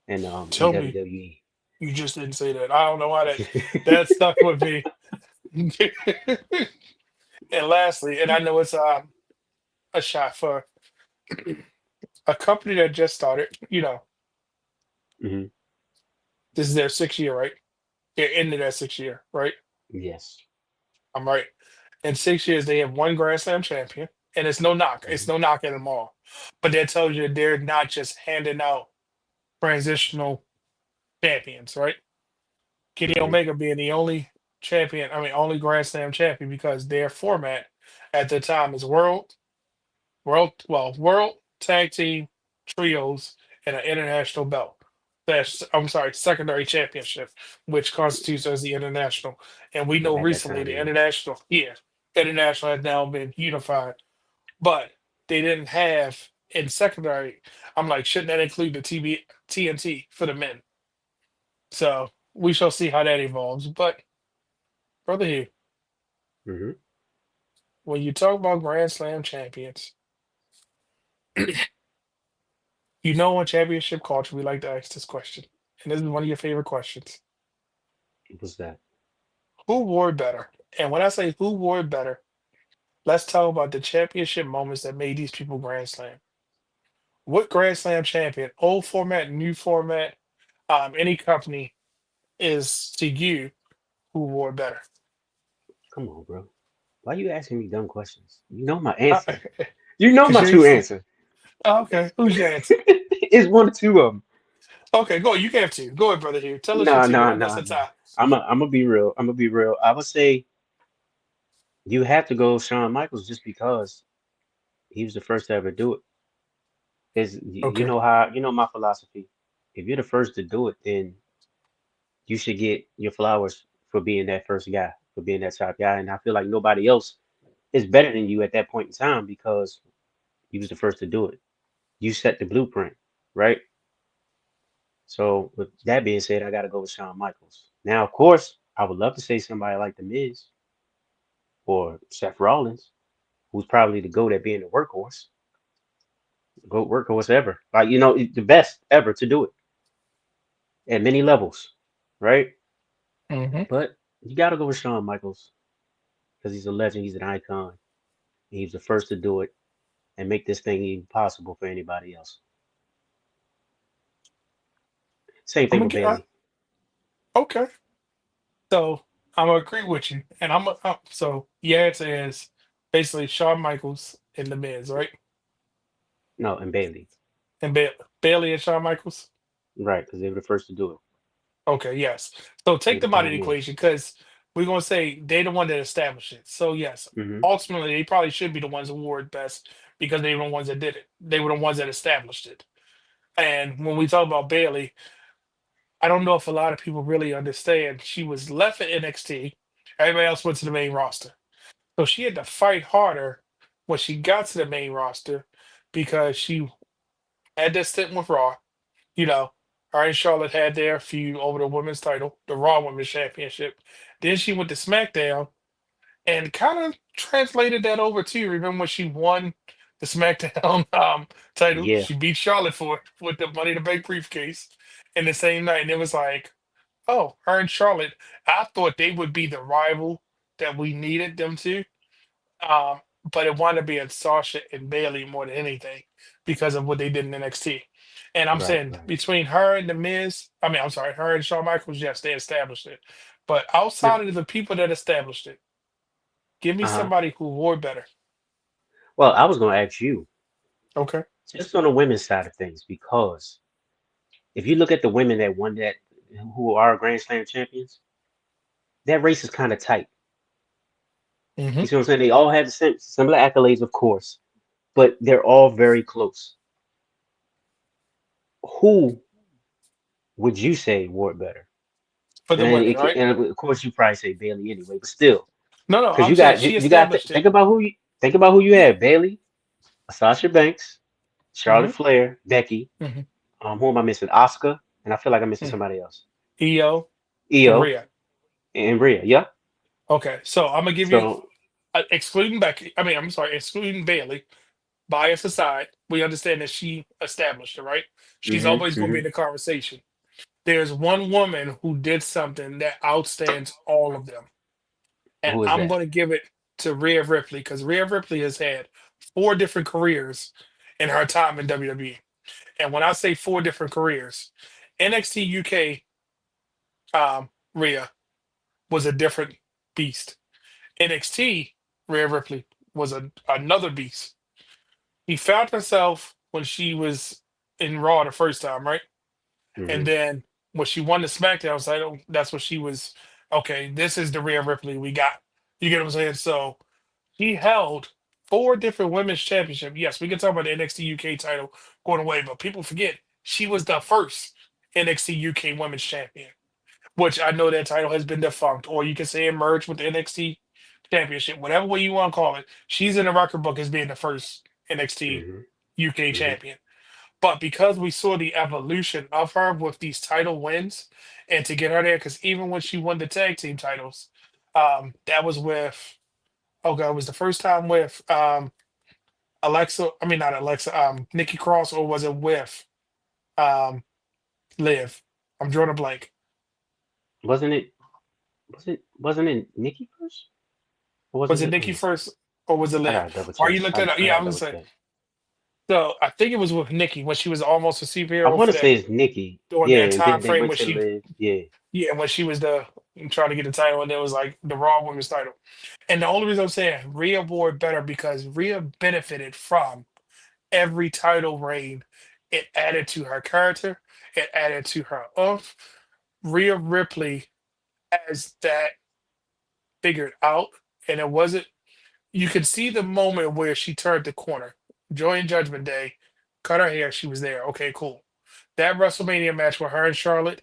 in Tell me WWE. you just didn't say that. I don't know why that stuck with me. And lastly, and I know it's a shot for a company that just started. Hmm. This is their 6th year, right? They're into their 6th year, right? Yes. I'm right. In 6 years, they have one Grand Slam champion, and it's no knock. It's Hmm. no knock at them all. But that tells you they're not just handing out transitional champions, right? Kenny Hmm. Omega being the only champion, I mean, only Grand Slam champion because their format at the time is world tag team trios and an international belt. That's I'm sorry, secondary championship, which constitutes as the international. And we know At that recently time, the yeah. international has now been unified, but they didn't have in secondary. I'm like, shouldn't that include the TNT for the men? So we shall see how that evolves. But brother, here, Hmm. when you talk about Grand Slam champions, you know, in championship culture, we like to ask this question, and this is one of your favorite questions: Was that? Who wore it better? And when I say who wore it better, let's talk about the championship moments that made these people Grand Slam. What Grand Slam champion, old format, new format, any company, is to you who wore it better? Come on, bro. Why you asking me dumb questions? You know my Because answer. You know my you're true used to. answer. Oh, okay, who's your answer? It's one or two of them. Okay, go. You can have two. Go ahead, brother. Here, tell us your Nah, two, nah, and that's nah, a nah. tie. I'm gonna be real. I'm gonna be real. I would say you have to go Shawn Michaels just because he was the first to ever do it. Is you Okay. know how you know my philosophy. If you're the first to do it, then you should get your flowers for being that first guy, for being that top guy. And I feel like nobody else is better than you at that point in time because you was the first to do it. You set the blueprint, right? So with that being said, I gotta go with Shawn Michaels. Now, of course, I would love to say somebody like The Miz or Seth Rollins, who's probably the GOAT at being a workhorse, GOAT workhorse ever. Like, the best ever to do it at many levels, right? Hmm. But you gotta go with Shawn Michaels because he's a legend, he's an icon. He was the first to do it and make this thing even possible for anybody else. Same I'm thing gonna with get. Bailey. Okay. So I'm gonna agree with you, and so yeah, it is basically Shawn Michaels and the Miz, right? No, and Bailey. And Bailey and Shawn Michaels. Right, because they were the first to do it. Okay, yes. So take They the them out of the pioneers. equation because we're gonna say they're the one that established it. So yes, Hmm. ultimately they probably should be the ones who wore it best because they were the ones that did it. They were the ones that established it. And when we talk about Bailey, I don't know if a lot of people really understand. She was left at NXT. Everybody else went to the main roster. So she had to fight harder when she got to the main roster because she had that stint with Raw. You know, her and Charlotte had their feud over the women's title, the Raw Women's Championship. Then she went to SmackDown and kind of translated that over too. Remember when she won the SmackDown title? Yeah, She beat Charlotte for it with the Money in the Bank briefcase in the same night. And it was like, oh, her and Charlotte, I thought they would be the rival that we needed them to. Um, but it wound up being Sasha and Bailey more than anything because of what they did in NXT. And I'm right, saying right. between her and the Miz, I mean, I'm sorry, her and Shawn Michaels, yes, they established it. But No, outside of the people that established it, give me uh-huh. somebody who wore better. Well, I was gonna ask you, Okay. just on the women's side of things, because if you look at the women that won that, who are Grand Slam champions, that race is kind of tight. Hmm. You see what I'm saying? They all have the same similar accolades, of course, but they're all very close. Who would you say wore it better? For the And women, right? of course you probably say Bailey anyway, but still, No, no, because I'm you saying got she you got to established think it. about think about who you Yeah. had: Bailey, Sasha Banks, Hmm. Charlotte Flair, Becky. Hmm. Who am I missing? Oscar, and I feel like I'm missing Mm. somebody else. Io and Io Rhea. and Rhea. Yeah. Okay, so I'm gonna give you So excluding Becky. I mean, I'm sorry, excluding Bailey. Bias aside, we understand that she established it, right? She's hmm always going to be hmm in the conversation. There's one woman who did something that outstands all of them, and who is I'm that? going to give it to Rhea Ripley because Rhea Ripley has had four different careers in her time in WWE. And when I say four different careers, NXT UK Rhea was a different beast. NXT Rhea Ripley was another beast. He found herself when she was in Raw the first time, right? And hmm then when she won the SmackDown, I was like, oh, that's what she was. Okay, this is the Rhea Ripley we got. You get what I'm saying? So he held four different women's championship. Yes, we can talk about the NXT UK title going away, but people forget she was the first NXT UK women's champion, which I know that title has been defunct, or you can say it merged with the NXT championship, whatever way you want to call it. She's in the record book as being the first NXT hmm UK hmm champion. But because we saw the evolution of her with these title wins, and to get her there, because even when she won the tag team titles, that was with oh god, it was the first time with Alexa. I mean not Alexa, Nikki Cross, or was it with um Liv? I'm drawing a blank. Wasn't it? Wasn't it Nikki first? Or was Was it? it Nikki first or was it I Liv? gotta double Why check. you looked I, that up? I Yeah, I gotta was double gonna say. check. So I think it was with Nikki when she was almost a I superhero want for to that say it's Nikki. during Yeah, that and time then they frame went when to she live. Yeah. yeah, when she was the trying to get the title, and it was like the Raw Women's title. And the only reason I'm saying Rhea wore it better because Rhea benefited from every title reign. It added to her character. It added to her oomph. Rhea Ripley has that figured out, and it wasn't. You could see the moment where she turned the corner. Joy and Judgment Day, cut her hair. She was there. Okay, cool. That WrestleMania match with her and Charlotte,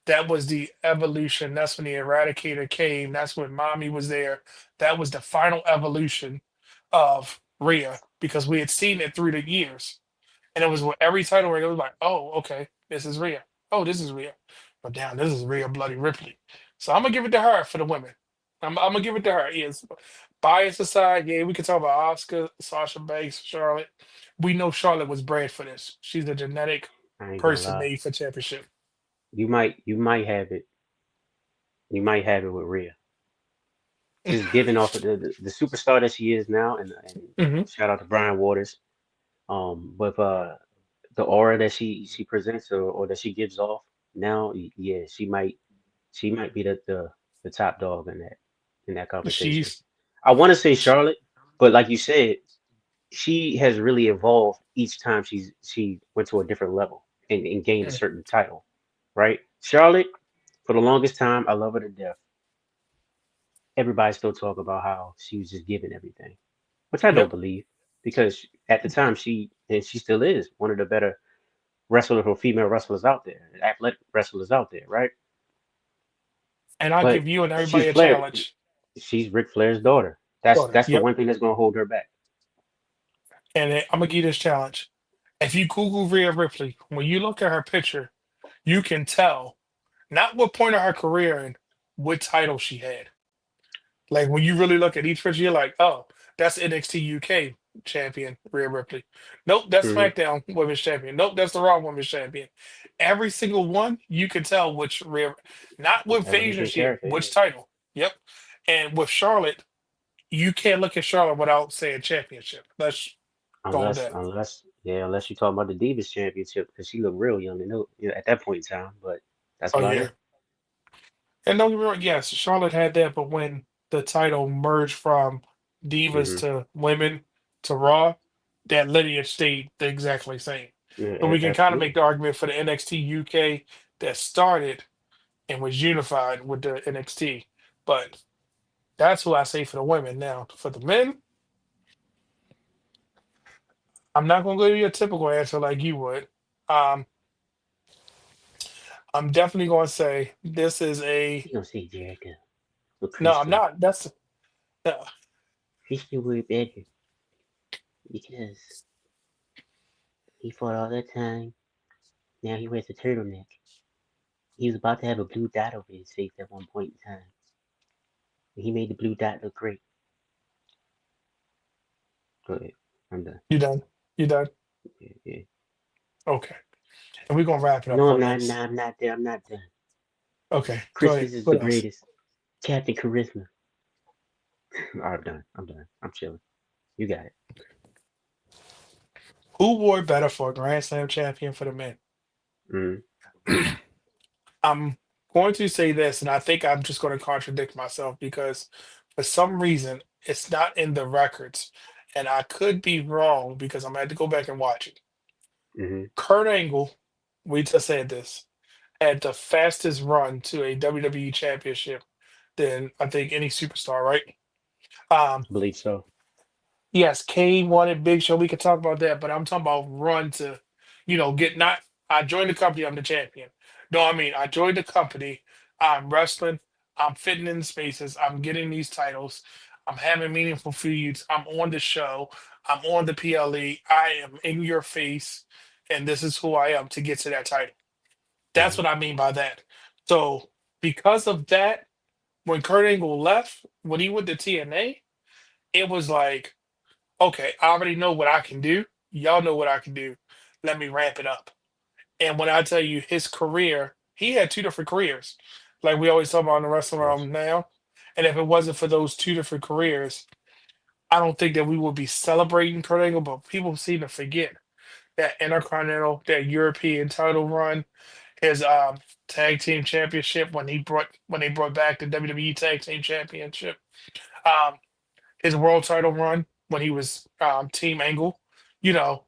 that was the evolution. That's when the Eradicator came. That's when Mommy was there. That was the final evolution of Rhea because we had seen it through the years. And it was with every title ring, it was like, oh, okay, this is Rhea. Oh, this is Rhea. But damn, this is Rhea Bloody Ripley. So I'm gonna give it to her for the women. I'm gonna give it to her. Yes. Bias aside, yeah, we can talk about Oscar, Sasha Banks, Charlotte. We know Charlotte was bred for this. She's a genetic I ain't gonna person lie. made for championship. You might have it. You might have it with Rhea. Just giving off of the superstar that she is now, and Hmm. shout out to Brian Waters. With the aura that she presents or that she gives off now, yeah, she might be the top dog in that conversation. She's I want to say Charlotte, but like you said, she has really evolved each time she went to a different level and gained a mm, certain title, right? Charlotte, for the longest time, I love her to death. Everybody still talk about how she was just giving everything, which I don't yep. believe because at the time she still is one of the better wrestlers or female wrestlers out there, athletic wrestlers out there, right? And I'll But give you and she's everybody a Flair. challenge. She's Ric Flair's daughter. That's Daughter. that's the Yep. one thing that's gonna hold her back. And I'm gonna give you this challenge. If you Google Rhea Ripley, when you look at her picture, you can tell not what point of her career and what title she had. Like when you really look at each picture, you're like, oh, that's NXT UK champion Rhea Ripley. Nope, that's hmm SmackDown Women's Champion. Nope, that's the Raw Women's Champion. Every single one, you can tell which Rhea, not what version Evolution she had, character, yeah. which title. Yep. And with Charlotte, you can't look at Charlotte without saying championship. Let's go with Unless that. unless yeah, unless you talk about the Divas Championship because she looked real young and at that point in time. But that's Oh about yeah. it. And don't get me wrong, yes, Charlotte had that, but when the title merged from Divas hmm to Women to Raw, that lineage stayed the exactly same. Yeah, So we can kind of make absolutely. the argument for the NXT UK that started and was unified with the NXT. But that's who I say for the women. Now, for the men, I'm not going to give you a typical answer like you would. Um, I'm definitely going to say this is a You gonna say Jericho with no. I'm Christian? not. That's no. Christian would be better because he fought all the time. Now he wears a turtleneck. He was about to have a blue dot over his face at one point in time. And he made the blue dot look great. Go ahead. I'm done. You done? You done? Yeah, yeah. Okay. And we're gonna wrap it up No, I'm for not. this. Nah, I'm not there. I'm not done. Okay, go ahead. Christmas is the What else? greatest. Captain Charisma. I'm done. I'm done. I'm chilling. You got it. Who wore better for a Grand Slam champion for the men? Mm, I'm going to say this, and I think I'm just going to contradict myself because for some reason it's not in the records, and I could be wrong because I'm gonna have to go back and watch it. mm-hmm. Kurt Angle, we just said this, had the fastest run to a WWE championship than I think any superstar, right? Um, I believe so. Yes, Kane wanted Big Show. We could talk about that, but I'm talking about run to, get not. I joined the company. I'm the champion. No, I mean I joined the company. I'm wrestling. I'm fitting in spaces. I'm getting these titles. I'm having meaningful feuds. I'm on the show. I'm on the PLE. I am in your face, and this is who I am to get to that title. That's Mm-hmm. what I mean by that. So because of that, when Kurt Angle left, when he went to TNA, it was like, okay, I already know what I can do. Y'all know what I can do. Let me ramp it up. And when I tell you his career, he had two different careers. Like we always talk about in the wrestling Yes. realm now. And if it wasn't for those two different careers, I don't think that we would be celebrating Kurt Angle, but people seem to forget that Intercontinental, that European title run, his tag team championship when they brought back the WWE tag team championship. Um, his world title run when he was Team Angle. You know,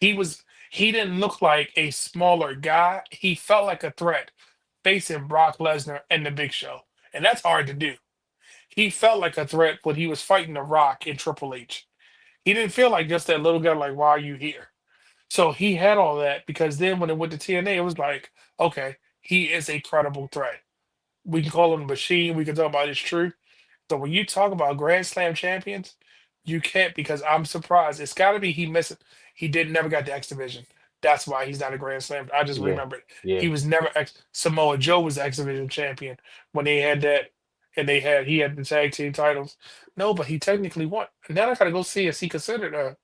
he was he didn't look like a smaller guy. He felt like a threat facing Brock Lesnar and the Big Show, and that's hard to do. He felt like a threat when he was fighting The Rock and Triple H. He didn't feel like just that little guy. Like, why are you here? So he had all that because then when it went to TNA, it was like, okay, he is a credible threat. We can call him a machine. We can talk about his truth. So when you talk about Grand Slam champions, you can't because I'm surprised. It's got to be he missed. He did never got the X division. That's why he's not a Grand Slam. I just Yeah. remembered Yeah. he was never X. Samoa Joe was the X division champion when they had that, and he had the tag team titles. No, but he technically won. And then I gotta go see is he considered a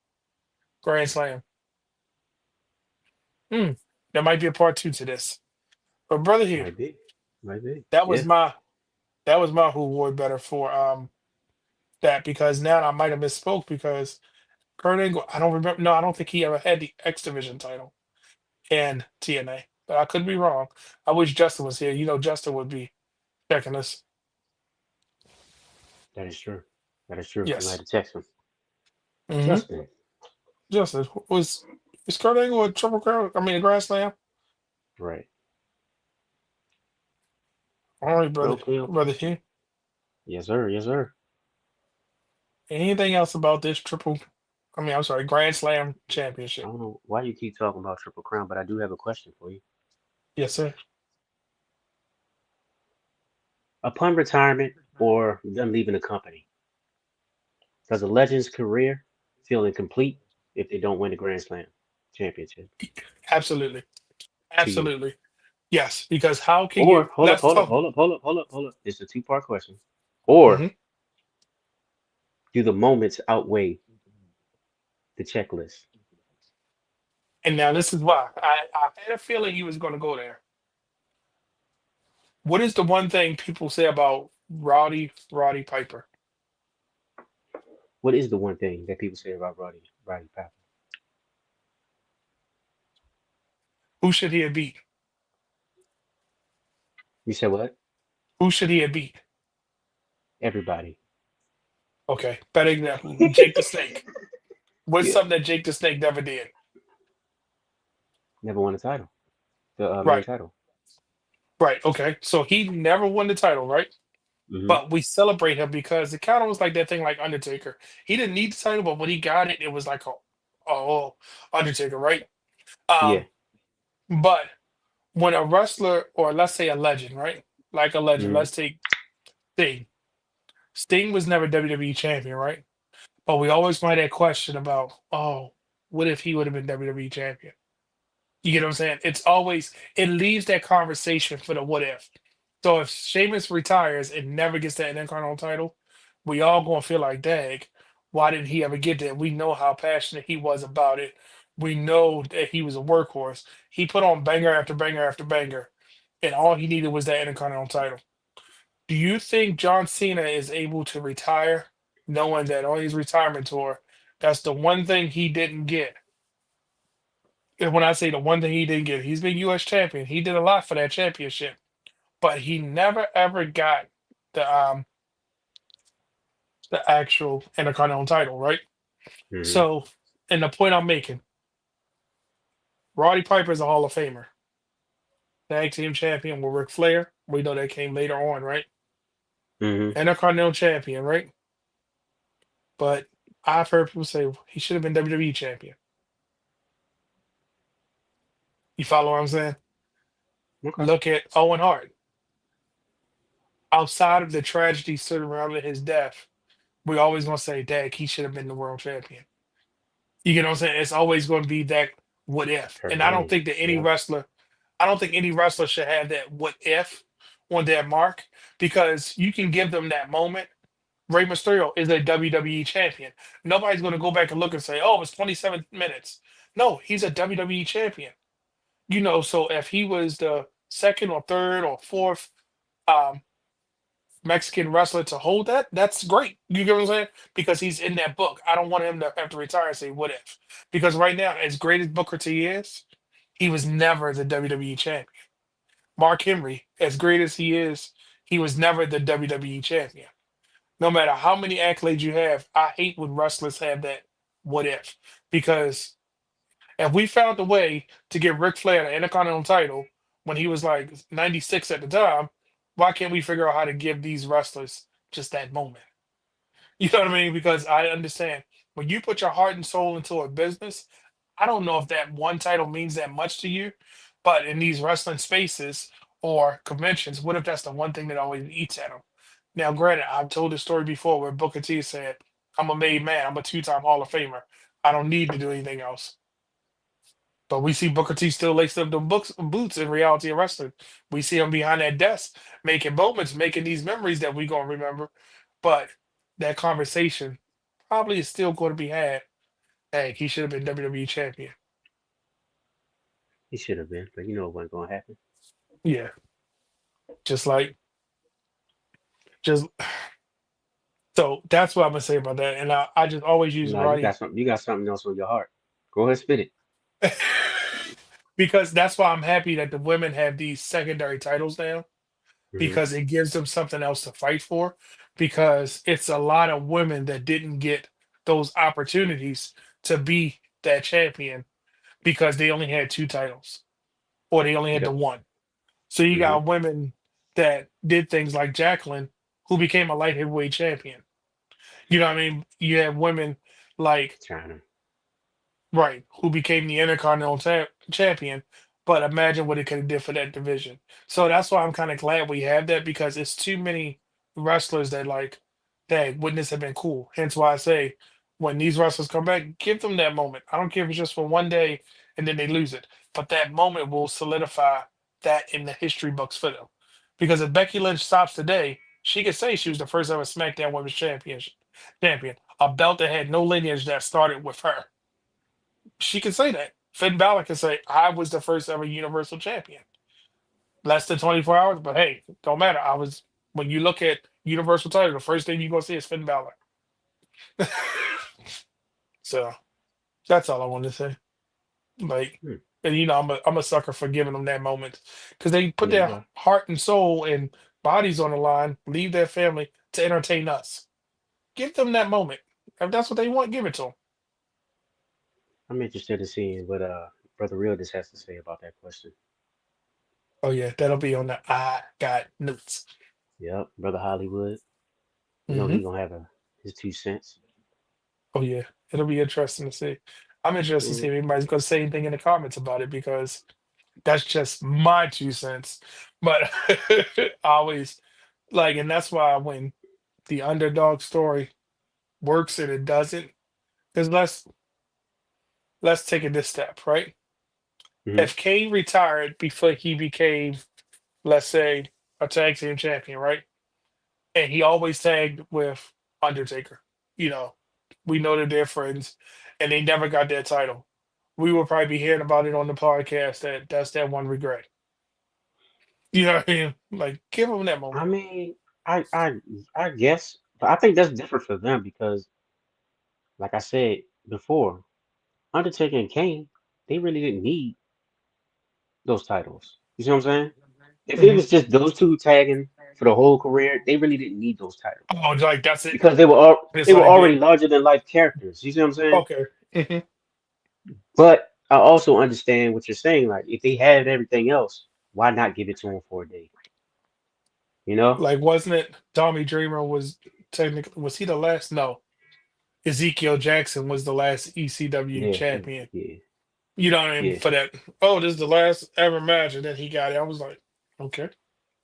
Grand Slam. Hmm. There might be a part two to this. But brother, here Might be. Might be. that was Yeah. my who wore better for that because now I might have misspoke because Kurt Angle, I don't remember. No, I don't think he ever had the X Division title in TNA, but I could be wrong. I wish Justin was here. Justin would be checking us. That is true. That is true. You might have Yes. to text him. hmm Justin. Justin is Kurt Angle a triple crown? I mean, a Grand Slam. Right. All right, brother, Okay. Okay. brother here. Yes, sir. Yes, sir. Anything else about this triple? I mean, I'm sorry, Grand Slam I championship. don't know why you keep talking about Triple Crown, but I do have a question for you. Yes, sir. Upon retirement or them leaving the company, does a legend's career feel incomplete if they don't win the Grand Slam championship Absolutely, to you? absolutely. Yes, because how can you? Or hold up, Let's hold up, talk. hold up, hold up, hold up, hold up. It's a two-part question. Or hmm do the moments outweigh the checklist? And now this is why I had a feeling he was going to go there. What is the one thing people say about Roddy Piper? What is the one thing that people say about Roddy Piper? Who should he have beat? You said what? Who should he have beat? Everybody. Okay, better example. Jake the Snake. What's Yeah. something that Jake the Snake never did? Never won a title. The main Right, title. right. Okay, so he never won the title, right? Hmm. But we celebrate him because it kind of was like that thing like Undertaker. He didn't need the title, but when he got it, it was like oh, Undertaker, right? Yeah. Um, but when a wrestler or let's say a legend, right? Like a legend, Hmm. let's take Sting. Sting was never WWE champion, right? But we always find that question about, oh, what if he would have been WWE champion? You get what I'm saying? It's always it leaves that conversation for the what if. So if Sheamus retires and never gets that Intercontinental title, we all gonna feel like, dang, why didn't he ever get that? We know how passionate he was about it. We know that he was a workhorse. He put on banger after banger after banger, and all he needed was that Intercontinental title. Do you think John Cena is able to retire knowing that on his retirement tour, that's the one thing he didn't get? And when I say the one thing he didn't get, he's been U.S. champion. He did a lot for that championship, but he never ever got the um the actual Intercontinental title, right? Hmm. So, and the point I'm making, Roddy Piper is a Hall of Famer, tag team champion with Ric Flair. We know that came later on, right? Hmm. Intercontinental champion, right? But I've heard people say he should have been WWE champion. You follow what I'm saying? Okay. Look at Owen Hart. Outside of the tragedy surrounding his death, we always gonna say, "Dag, he should have been the world champion." You get what I'm saying? It's always going to be that what if. Kurt And I don't Angle. think that any Yep. wrestler, I don't think any wrestler should have that what if on their mark because you can give them that moment. Rey Mysterio is a WWE champion. Nobody's going to go back and look and say, oh, it was 27 minutes. No, he's a WWE champion. So if he was the second or third or fourth um, Mexican wrestler to hold that, that's great. You get what I'm saying? Because he's in that book. I don't want him to have to retire and say, what if? Because right now, as great as Booker T is, he was never the WWE champion. Mark Henry, as great as he is, he was never the WWE champion. No matter how many accolades you have, I hate when wrestlers have that what if. Because if we found a way to give Ric Flair the Intercontinental title when he was like 96 at the time, why can't we figure out how to give these wrestlers just that moment? You know what I mean? Because I understand when you put your heart and soul into a business, I don't know if that one title means that much to you, but in these wrestling spaces or conventions, what if that's the one thing that always eats at them? Now, granted, I've told this story before where Booker T said, I'm a made man, I'm a two-time Hall of Famer. I don't need to do anything else. But we see Booker T still laced up the boots in reality of wrestling. We see him behind that desk making moments, making these memories that we gonna remember. But that conversation probably is still going to be had. Hey, he should have been WWE champion. He should have been, but you know what wasn't gonna happen. Yeah, just like just so that's what I'm gonna say about that. And I just always use No, you got Roddy something. You got something else on your heart. Go ahead, spit it. because that's why I'm happy that the women have these secondary titles now Hmm. because it gives them something else to fight for. Because it's a lot of women that didn't get those opportunities to be that champion because they only had two titles or they only had the Yep. one. So you Hmm. got women that did things like Jacqueline, who became a light heavyweight champion. You know what I mean? You have women like China. right, who became the Intercontinental champion. But imagine what it could have did for that division. So that's why I'm kind of glad we have that because it's too many wrestlers that like, dang, wouldn't this have been cool? Hence why I say when these wrestlers come back, give them that moment. I don't care if it's just for one day and then they lose it, but that moment will solidify that in the history books for them. Because if Becky Lynch stops today, she could say she was the first ever SmackDown Women's champion, a belt that had no lineage that started with her. She can say that. Finn Balor can say, I was the first ever Universal Champion. Less than 24 hours, but hey, don't matter. When you look at Universal title, the first thing you're going to see is Finn Balor. So that's all I wanted to say. Like, Hmm. and I'm a sucker for giving them that moment because they put Yeah, you their are. heart and soul and bodies on the line, leave their family to entertain us. Give them that moment. If that's what they want, give it to them. I'm interested in seeing what Brother Real just has to say about that question. Oh, yeah, that'll be on the I Got Notes. Yep, Brother Hollywood. You know he Hmm. gonna have his 2 cents. Oh yeah, it'll be interesting to see. I'm interested to see Mm, if anybody's going to say anything in the comments about it because that's just my 2 cents. But I always and that's why when the underdog story works and it doesn't, because let's take it this step, right? Hmm. If Kane retired before he became, let's say, a tag team champion, right? And he always tagged with Undertaker. You know, we know that they're friends, and they never got that title. We will probably be hearing about it on the podcast. That's that one regret. You know what I mean? Like, give him that I moment. mean, I, I, I guess, but I think that's different for them because, like I said before, Undertaker and Kane, they really didn't need those titles. You see what I'm saying? If it Hmm. was just those two tagging for the whole career, they really didn't need those titles Oh, like that's it. because It's they were like already it. larger than life characters. You see what I'm saying? Okay. Hmm. But I also understand what you're saying. Like, if they had everything else, why not give it to them for a day? You know? Like, wasn't it Tommy Dreamer was technically was he the last? No, Ezekiel Jackson was the last ECW Yeah, champion. yeah, You know what I mean? yeah. For that, oh, this is the last ever match, and then he got it. I was like, okay,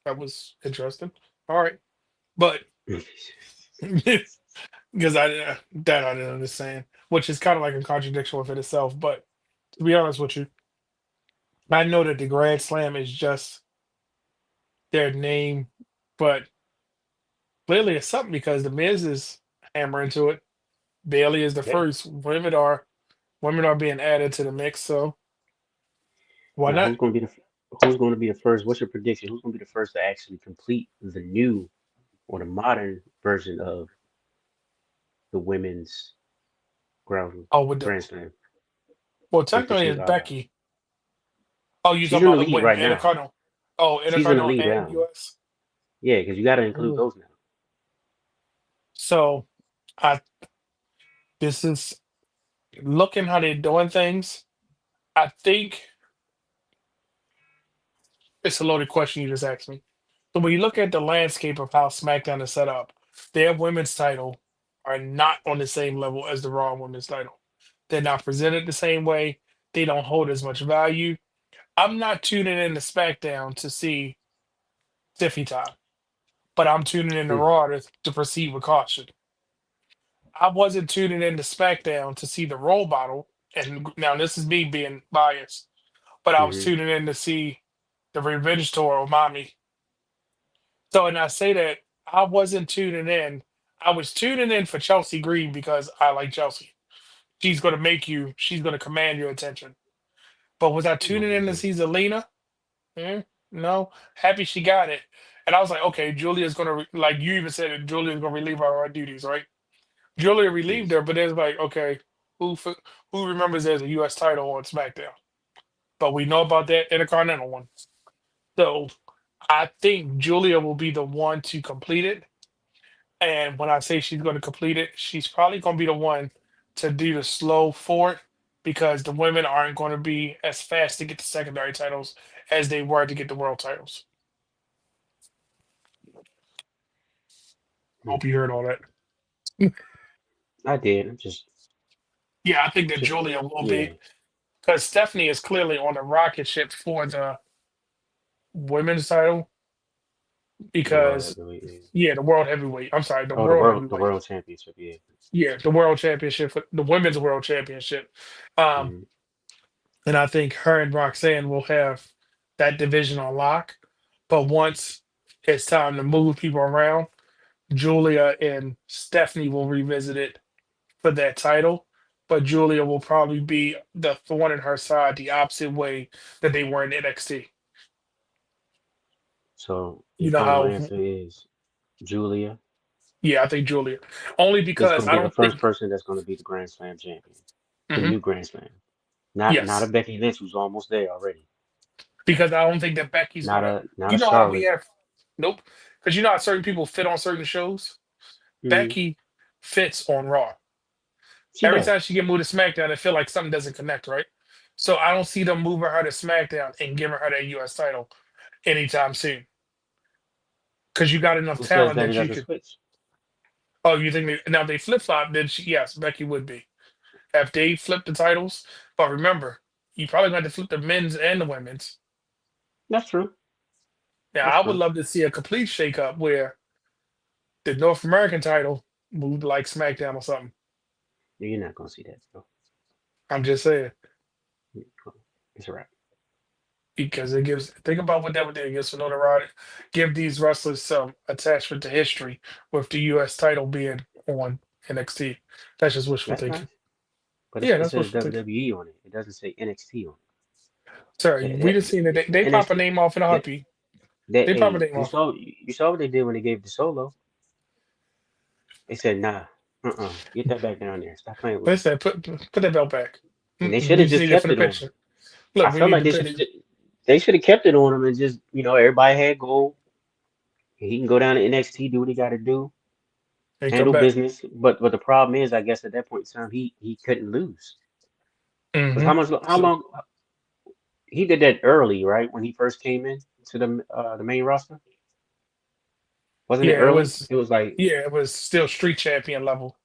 that was interesting. All right, but because that I didn't understand, which is kind of like a contradiction within itself. But to be honest with you, I know that the Grand Slam is just their name, but clearly it's something because the Miz is hammering to it. Bailey is the Yeah. first. Women are being added to the mix, so why Now, not? who's going to be the first? What's your prediction? Who's going to be the first to actually complete the new or the modern version of the women's ground Oh, with the grand slam well, with the technically two? it's Becky. Oh, you She's talking in the about lead when right now. Intercontinental? Oh, She's in the Intercontinental lead and now. US. Yeah, because you got to include Ooh. those now. So, I this is looking how they're doing things. I think it's a loaded question you just asked me. So when you look at the landscape of how SmackDown is set up, their women's title are not on the same level as the Raw women's title. They're not presented the same way. They don't hold as much value. I'm not tuning in to SmackDown to see Tiffy time, but I'm tuning in to Hmm. Raw to proceed with caution. I wasn't tuning in to SmackDown to see the role model, and now this is me being biased, but I was Hmm. tuning in to see the Revenge Tour of Mommy. So, and I say that I wasn't tuning in. I was tuning in for Chelsea Green because I like Chelsea. She's going to make you, she's going to command your attention. But was I tuning in to see Zelina? Hmm, no. Happy she got it. And I was like, okay, Julia's going to, like you even said it, Julia's going to relieve her of her duties, right? Julia relieved Yes. her, but it's like, okay, who f- who remembers there's a U.S. title on SmackDown? But we know about that Intercontinental one. So I think Julia will be the one to complete it. And when I say she's going to complete it, she's probably going to be the one to do the slow forward because the women aren't going to be as fast to get the secondary titles as they were to get the world titles. Hmm. Hope you heard all that. I did. I'm Yeah, I think that just, Julia will yeah, be because Stephanie is clearly on the rocket ship for the women's title the world because heavyweight. Yeah. yeah, the world heavyweight. I'm sorry, the Oh, world the heavyweight. world championship. Yeah. Yeah, the world championship, the women's world championship. Um, Hmm. and I think her and Roxanne will have that division on lock. But once it's time to move people around, Julia and Stephanie will revisit it for that title. But Julia will probably be the thorn in her side the opposite way that they were in NXT. So your You know final how, answer is Julia yeah, I think Julia. Only is going because to I be the don't first think, person that's going to be the Grand Slam champion, the mhm, new Grand Slam. Not a yes, Becky Lynch who's almost there already. because I don't think that Becky's gonna. Not You a know how we Charlotte. have, nope. Because you know how certain people fit on certain shows. Hmm. Becky fits on Raw. She Every does. time she get moved to SmackDown, I feel like something doesn't connect, right? So I don't see them moving her to SmackDown and giving her that US title anytime soon. Because you got enough Who says talent that it that you doesn't could. switch? Oh, you think now if they flip flop? Then yes, Becky would be. If they flip the titles, but remember, you probably got to flip the men's and the women's. That's true. Now That's I would true. love to see a complete shakeup where the North American title moved like SmackDown or something. You're not going to see that, though. I'm just saying. It's a wrap. because it gives. Think about what that would do. It gives some notoriety, give these wrestlers some attachment to history with the U.S. title being on NXT. That's just wishful That's thinking. nice. But Yeah, it that's says wishful thinking. WWE on it. It doesn't say NXT on it. Sorry, we just seen that they pop a NXT. name off in a That heartbeat. that They pop a hey, name off. you saw what they did when they gave the solo. They said nah, get that back down there. Stop playing with me. Listen, put that belt back. And they should We have just just need it for kept the it on him. picture. I Look, we felt need like the picture. they should have kept it on him and just everybody had gold. He can go down to NXT, do what he got to do, And come handle back. business. But the problem is, I guess at that point in time, he couldn't lose because Hmm. how So long he did that early, right? When he first came in to the main roster, wasn't it yeah, it early? was. It was like, Yeah, it was still street champion level.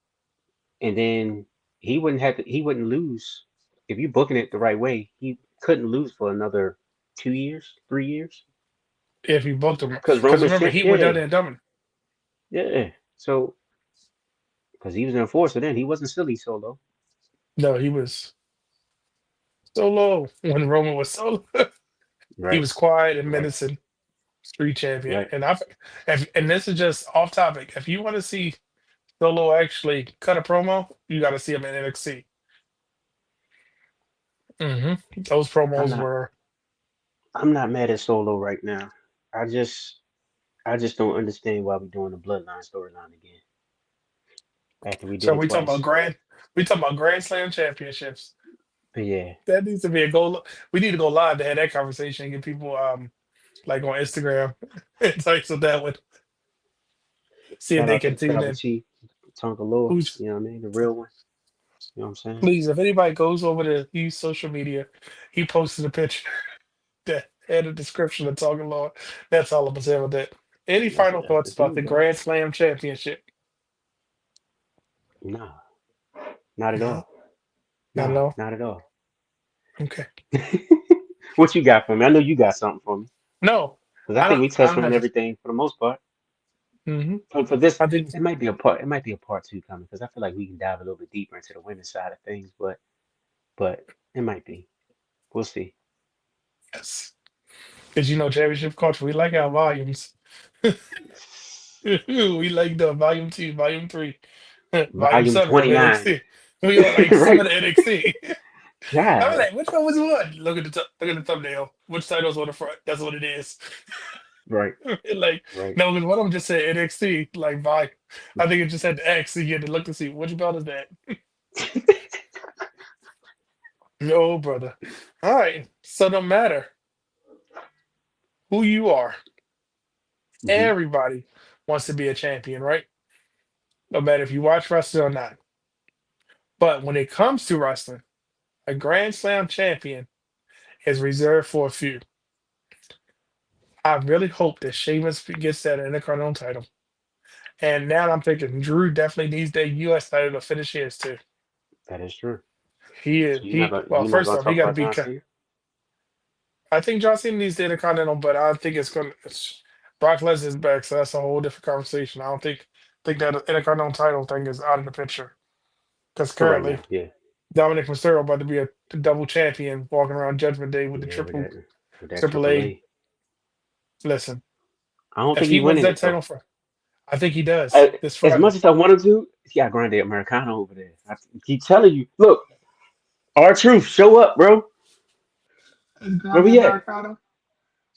and then he wouldn't lose if you booking it the right way. He couldn't lose for another 2 years, 3 years, If you booked him, because because Roman's remember champ. he went down Yeah, there and done yeah. So because he was an enforcer then, he wasn't silly solo, No, he was solo when Roman was solo. He right? was quiet and Right, menacing, street champion. right. And and this is just off topic. If you want to see Solo actually cut a promo, you got to see him in NXT. Those I'm promos not were. I'm not mad at Solo right now. I just I just don't understand why we're doing the Bloodline storyline again after we did So it we talking about twice. grand. We talking about Grand Slam championships. But yeah, That needs to be a goal. We need to go live to have that conversation and get people like on Instagram and types of that would see if they can shout tune out to in. Chief Tonka Loa. Who's You know what I mean? The real one. You know what I'm saying? Please, if anybody goes over to use social media, he posted a picture that had a description of Talking Lord. That's all I'm gonna say about that. Any final That's the thoughts about the dude, dog. Grand Slam championship? Nah, not at No, all. not at Nah, all. not at all. Okay. What you got for me? I know you got something for me. No, Because I I think don't. we I touched don't on have to. everything for the most part. Hmm. For this, I think it might be a part two coming because I feel like we can dive a little bit deeper into the women's side of things, but it might be. We'll see. yes, because championship culture. We like our volumes. We like the volume two, volume three, volume Volume seven on 29. NXT. We on like Right. seven NXT. I'm God. like, which one was what? Look at the thumbnail. Which title's on the front? That's what it is. Right. Like, Right. no, because one of them just said NXT, like by I think it just had the X, so you had to look to see which belt is that. No, brother. All right. So no matter who you are, Hmm. everybody wants to be a champion, right? No matter if you watch wrestling or not. But when it comes to wrestling, a Grand Slam champion is reserved for a few. I really hope that Sheamus gets that Intercontinental title. And now I'm thinking Drew definitely needs that US title to finish his too. That is true. He is So well, you're not first gonna off, he talk got to about be. John Cena? I think John Cena needs the Intercontinental, but I think it's Brock Lesnar's back, so that's a whole different conversation. I don't think that Intercontinental title thing is out of the picture because For right currently now, yeah. Dominic Mysterio about to be a double champion, walking around Judgment Day with the Yeah, with that triple Triple A. A. Listen, I don't if think he he wins winning that it though. title I think he does this As much Friday. as I wanted to, he got Grande Americano over there. I keep telling you, look, our truth, show up, bro. Where Grande we at? Americano.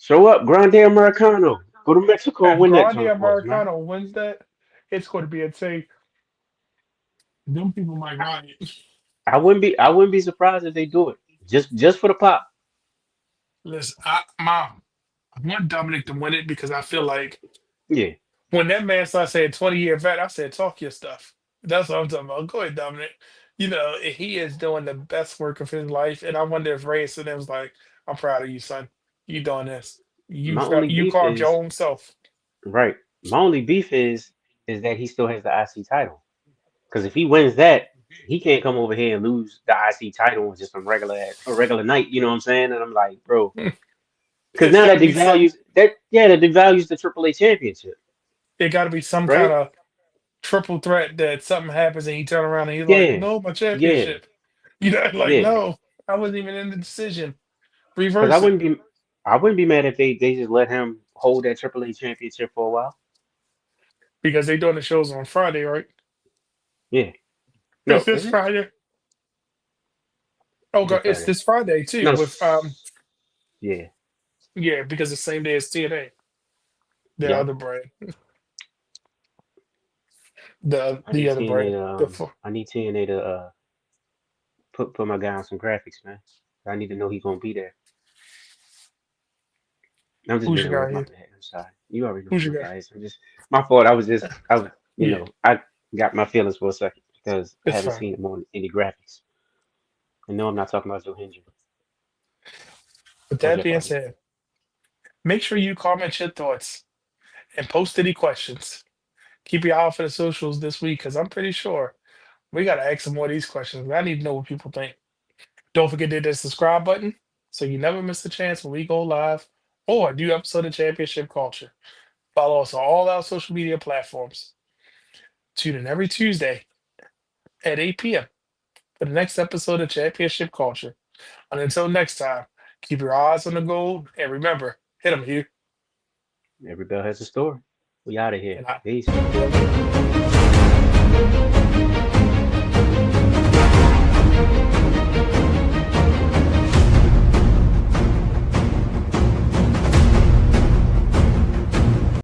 Show up, Grande Americano. Go to Mexico and If win that Grande jump for us, man. Americano wins that, it's going to be a take. Them people might riot. I wouldn't be surprised if they do it. Just for the pop. Listen, I want Dominic to win it because I feel like Yeah. when that man started saying 20-year vet, I said, talk your stuff. That's what I'm talking about. Go ahead, Dominic. He is doing the best work of his life. And I wonder if Ray and was like, I'm proud of you, son. You doing this. My only You beef carved your is own self. right. My only beef is that he still has the IC title. Because if he wins that, he can't come over here and lose the IC title on just a regular night. You know what I'm saying? And I'm like, bro, because It's now gotta be some that devalues the AAA championship, it gotta be some kind right? of triple threat that something happens and he turn around and he's like, Yeah, no, my yeah, championship. Like, yeah. no, I wasn't even in the decision. Because I Reverse it. wouldn't be. I wouldn't be mad if they just let him hold that AAA championship for a while. because they're doing the shows on Friday, right? Yeah. It's No, this is it? Friday. Oh This god, it's Friday. this Friday too. No. With Yeah. yeah, because the same day as TNA, the Yep. other brand, I the need other TNA brand. to I need TNA to put my guy on some graphics, man. I need to know he's gonna be there. I'm just Who's being a your little guy my here? bad. I'm sorry. You already know who Who's my your guy? guy is. I'm just my fault. Yeah, I got my feelings for a second because I it's haven't fine. seen him on any graphics. And no, I'm not talking about Joe Hendry With or that Jeff being Hardy. said, make sure you comment your thoughts and post any questions. Keep your eye out for the socials this week because I'm pretty sure we got to ask some more of these questions. I need to know what people think. Don't forget to hit that subscribe button so you never miss a chance when we go live or a new episode of Championship Culture. Follow us on all our social media platforms. Tune in every Tuesday at 8 p.m. for the next episode of Championship Culture. And until next time, keep your eyes on the gold and remember, hit them, Hugh. Every bell has a story. We out of here. And I, Peace. yep.